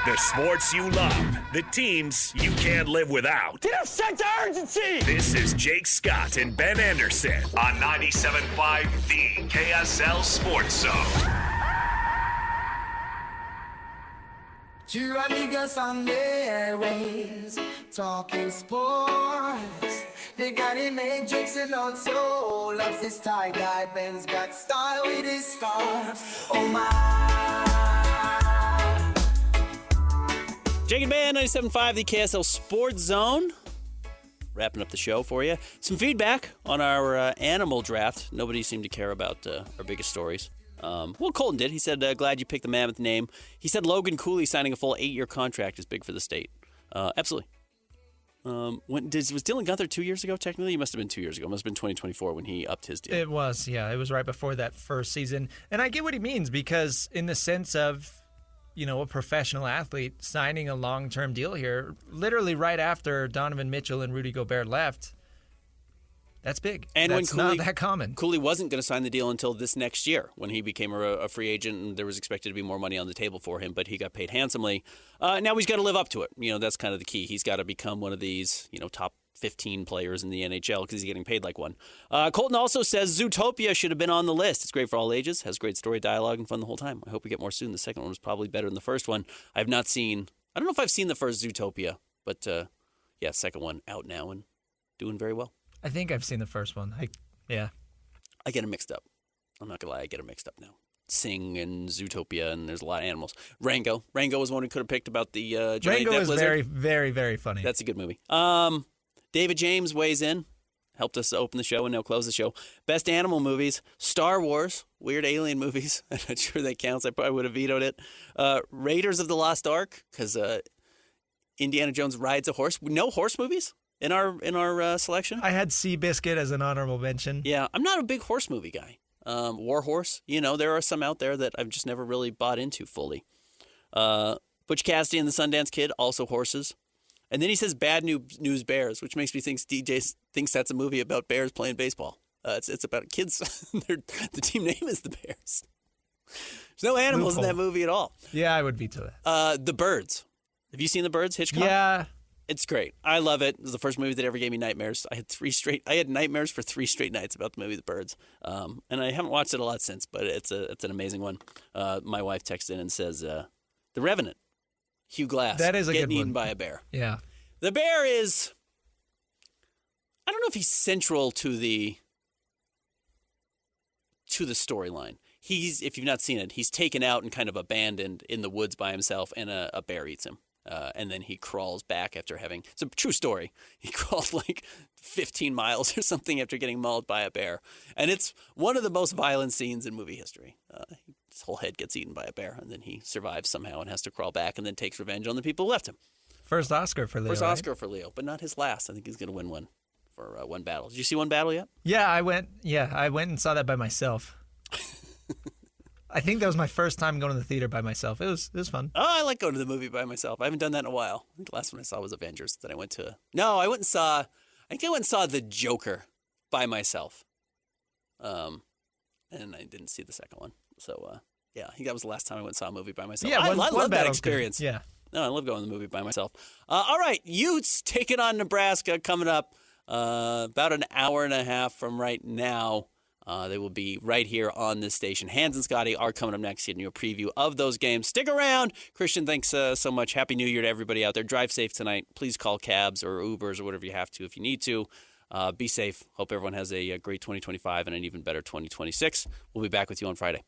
The sports you love, the teams you can't live without. Get a sense of urgency! This is Jake Scott and Ben Anderson on 97.5, the KSL Sports Zone. Two amigos on the airways, talking sports. They got him Matrix and also loves his tie-dye. Ben's got style with his scarf. Oh my. Jake and Ben, 97.5, the KSL Sports Zone. Wrapping up the show for you. Some feedback on our animal draft. Nobody seemed to care about our biggest stories. Well, Colton did. He said, glad you picked the mammoth name. He said Logan Cooley signing a full 8-year contract is big for the state. Absolutely. Was Dylan Gunther 2 years ago, technically? It must have been 2 years ago. It must have been 2024 when he upped his deal. It was, yeah. It was right before that first season. And I get what he means because in the sense of, a professional athlete signing a long-term deal here, literally right after Donovan Mitchell and Rudy Gobert left, that's big. And that's when Cooley, not that common. Cooley wasn't going to sign the deal until this next year when he became a free agent and there was expected to be more money on the table for him, but he got paid handsomely. Now he's got to live up to it. That's kind of the key. He's got to become one of these, top 15 players in the NHL because he's getting paid like one. Colton also says Zootopia should have been on the list. It's great for all ages, has great story, dialogue, and fun the whole time. I hope we get more soon. The second one was probably better than the first one. I don't know if I've seen the first Zootopia, but second one out now and doing very well. I think I've seen the first one. I get it mixed up. I'm not going to lie, I get it mixed up now. Sing and Zootopia, and there's a lot of animals. Rango was one we could have picked about the giant Rango is lizard. very, very, very funny. That's a good movie. David James weighs in, helped us open the show and now close the show. Best animal movies, Star Wars, weird alien movies. I'm not sure that counts. I probably would have vetoed it. Raiders of the Lost Ark, because Indiana Jones rides a horse. No horse movies in our selection. I had Seabiscuit as an honorable mention. Yeah, I'm not a big horse movie guy. War Horse, there are some out there that I've just never really bought into fully. Butch Cassidy and the Sundance Kid, also horses. And then he says Bad News Bears, which makes me think DJ thinks that's a movie about bears playing baseball. It's about kids. The team name is the Bears. There's no animals in that movie at all. Yeah, I would veto that. The Birds. Have you seen The Birds, Hitchcock? Yeah. It's great. I love it. It was the first movie that ever gave me nightmares. I had nightmares for 3 straight nights about the movie The Birds. And I haven't watched it a lot since, but it's an amazing one. My wife texted in and says, The Revenant, Hugh Glass, that is a getting good one. eaten by a bear. Yeah. The bear is, I don't know if he's central to the storyline. If you've not seen it, he's taken out and kind of abandoned in the woods by himself, and a bear eats him. And then he crawls back after it's a true story. He crawled like 15 miles or something after getting mauled by a bear. And it's one of the most violent scenes in movie history. His whole head gets eaten by a bear, and then he survives somehow and has to crawl back and then takes revenge on the people who left him. First Oscar for Leo. First right? Oscar for Leo, but not his last. I think he's going to win one for One Battle. Did you see One Battle yet? Yeah, I went and saw that by myself. I think that was my first time going to the theater by myself. It was fun. Oh, I like going to the movie by myself. I haven't done that in a while. I think the last one I saw was Avengers. Then I went to I went and saw The Joker by myself. And I didn't see the second one. So yeah, I think that was the last time I went and saw a movie by myself. Yeah, I love that experience. Good. Yeah. No, I love going to the movie by myself. All right, Utes taking on Nebraska coming up about an hour and a half from right now. They will be right here on this station. Hans and Scotty are coming up next, getting you a preview of those games. Stick around. Christian, thanks so much. Happy New Year to everybody out there. Drive safe tonight. Please call cabs or Ubers or whatever you have to if you need to. Be safe. Hope everyone has a great 2025 and an even better 2026. We'll be back with you on Friday.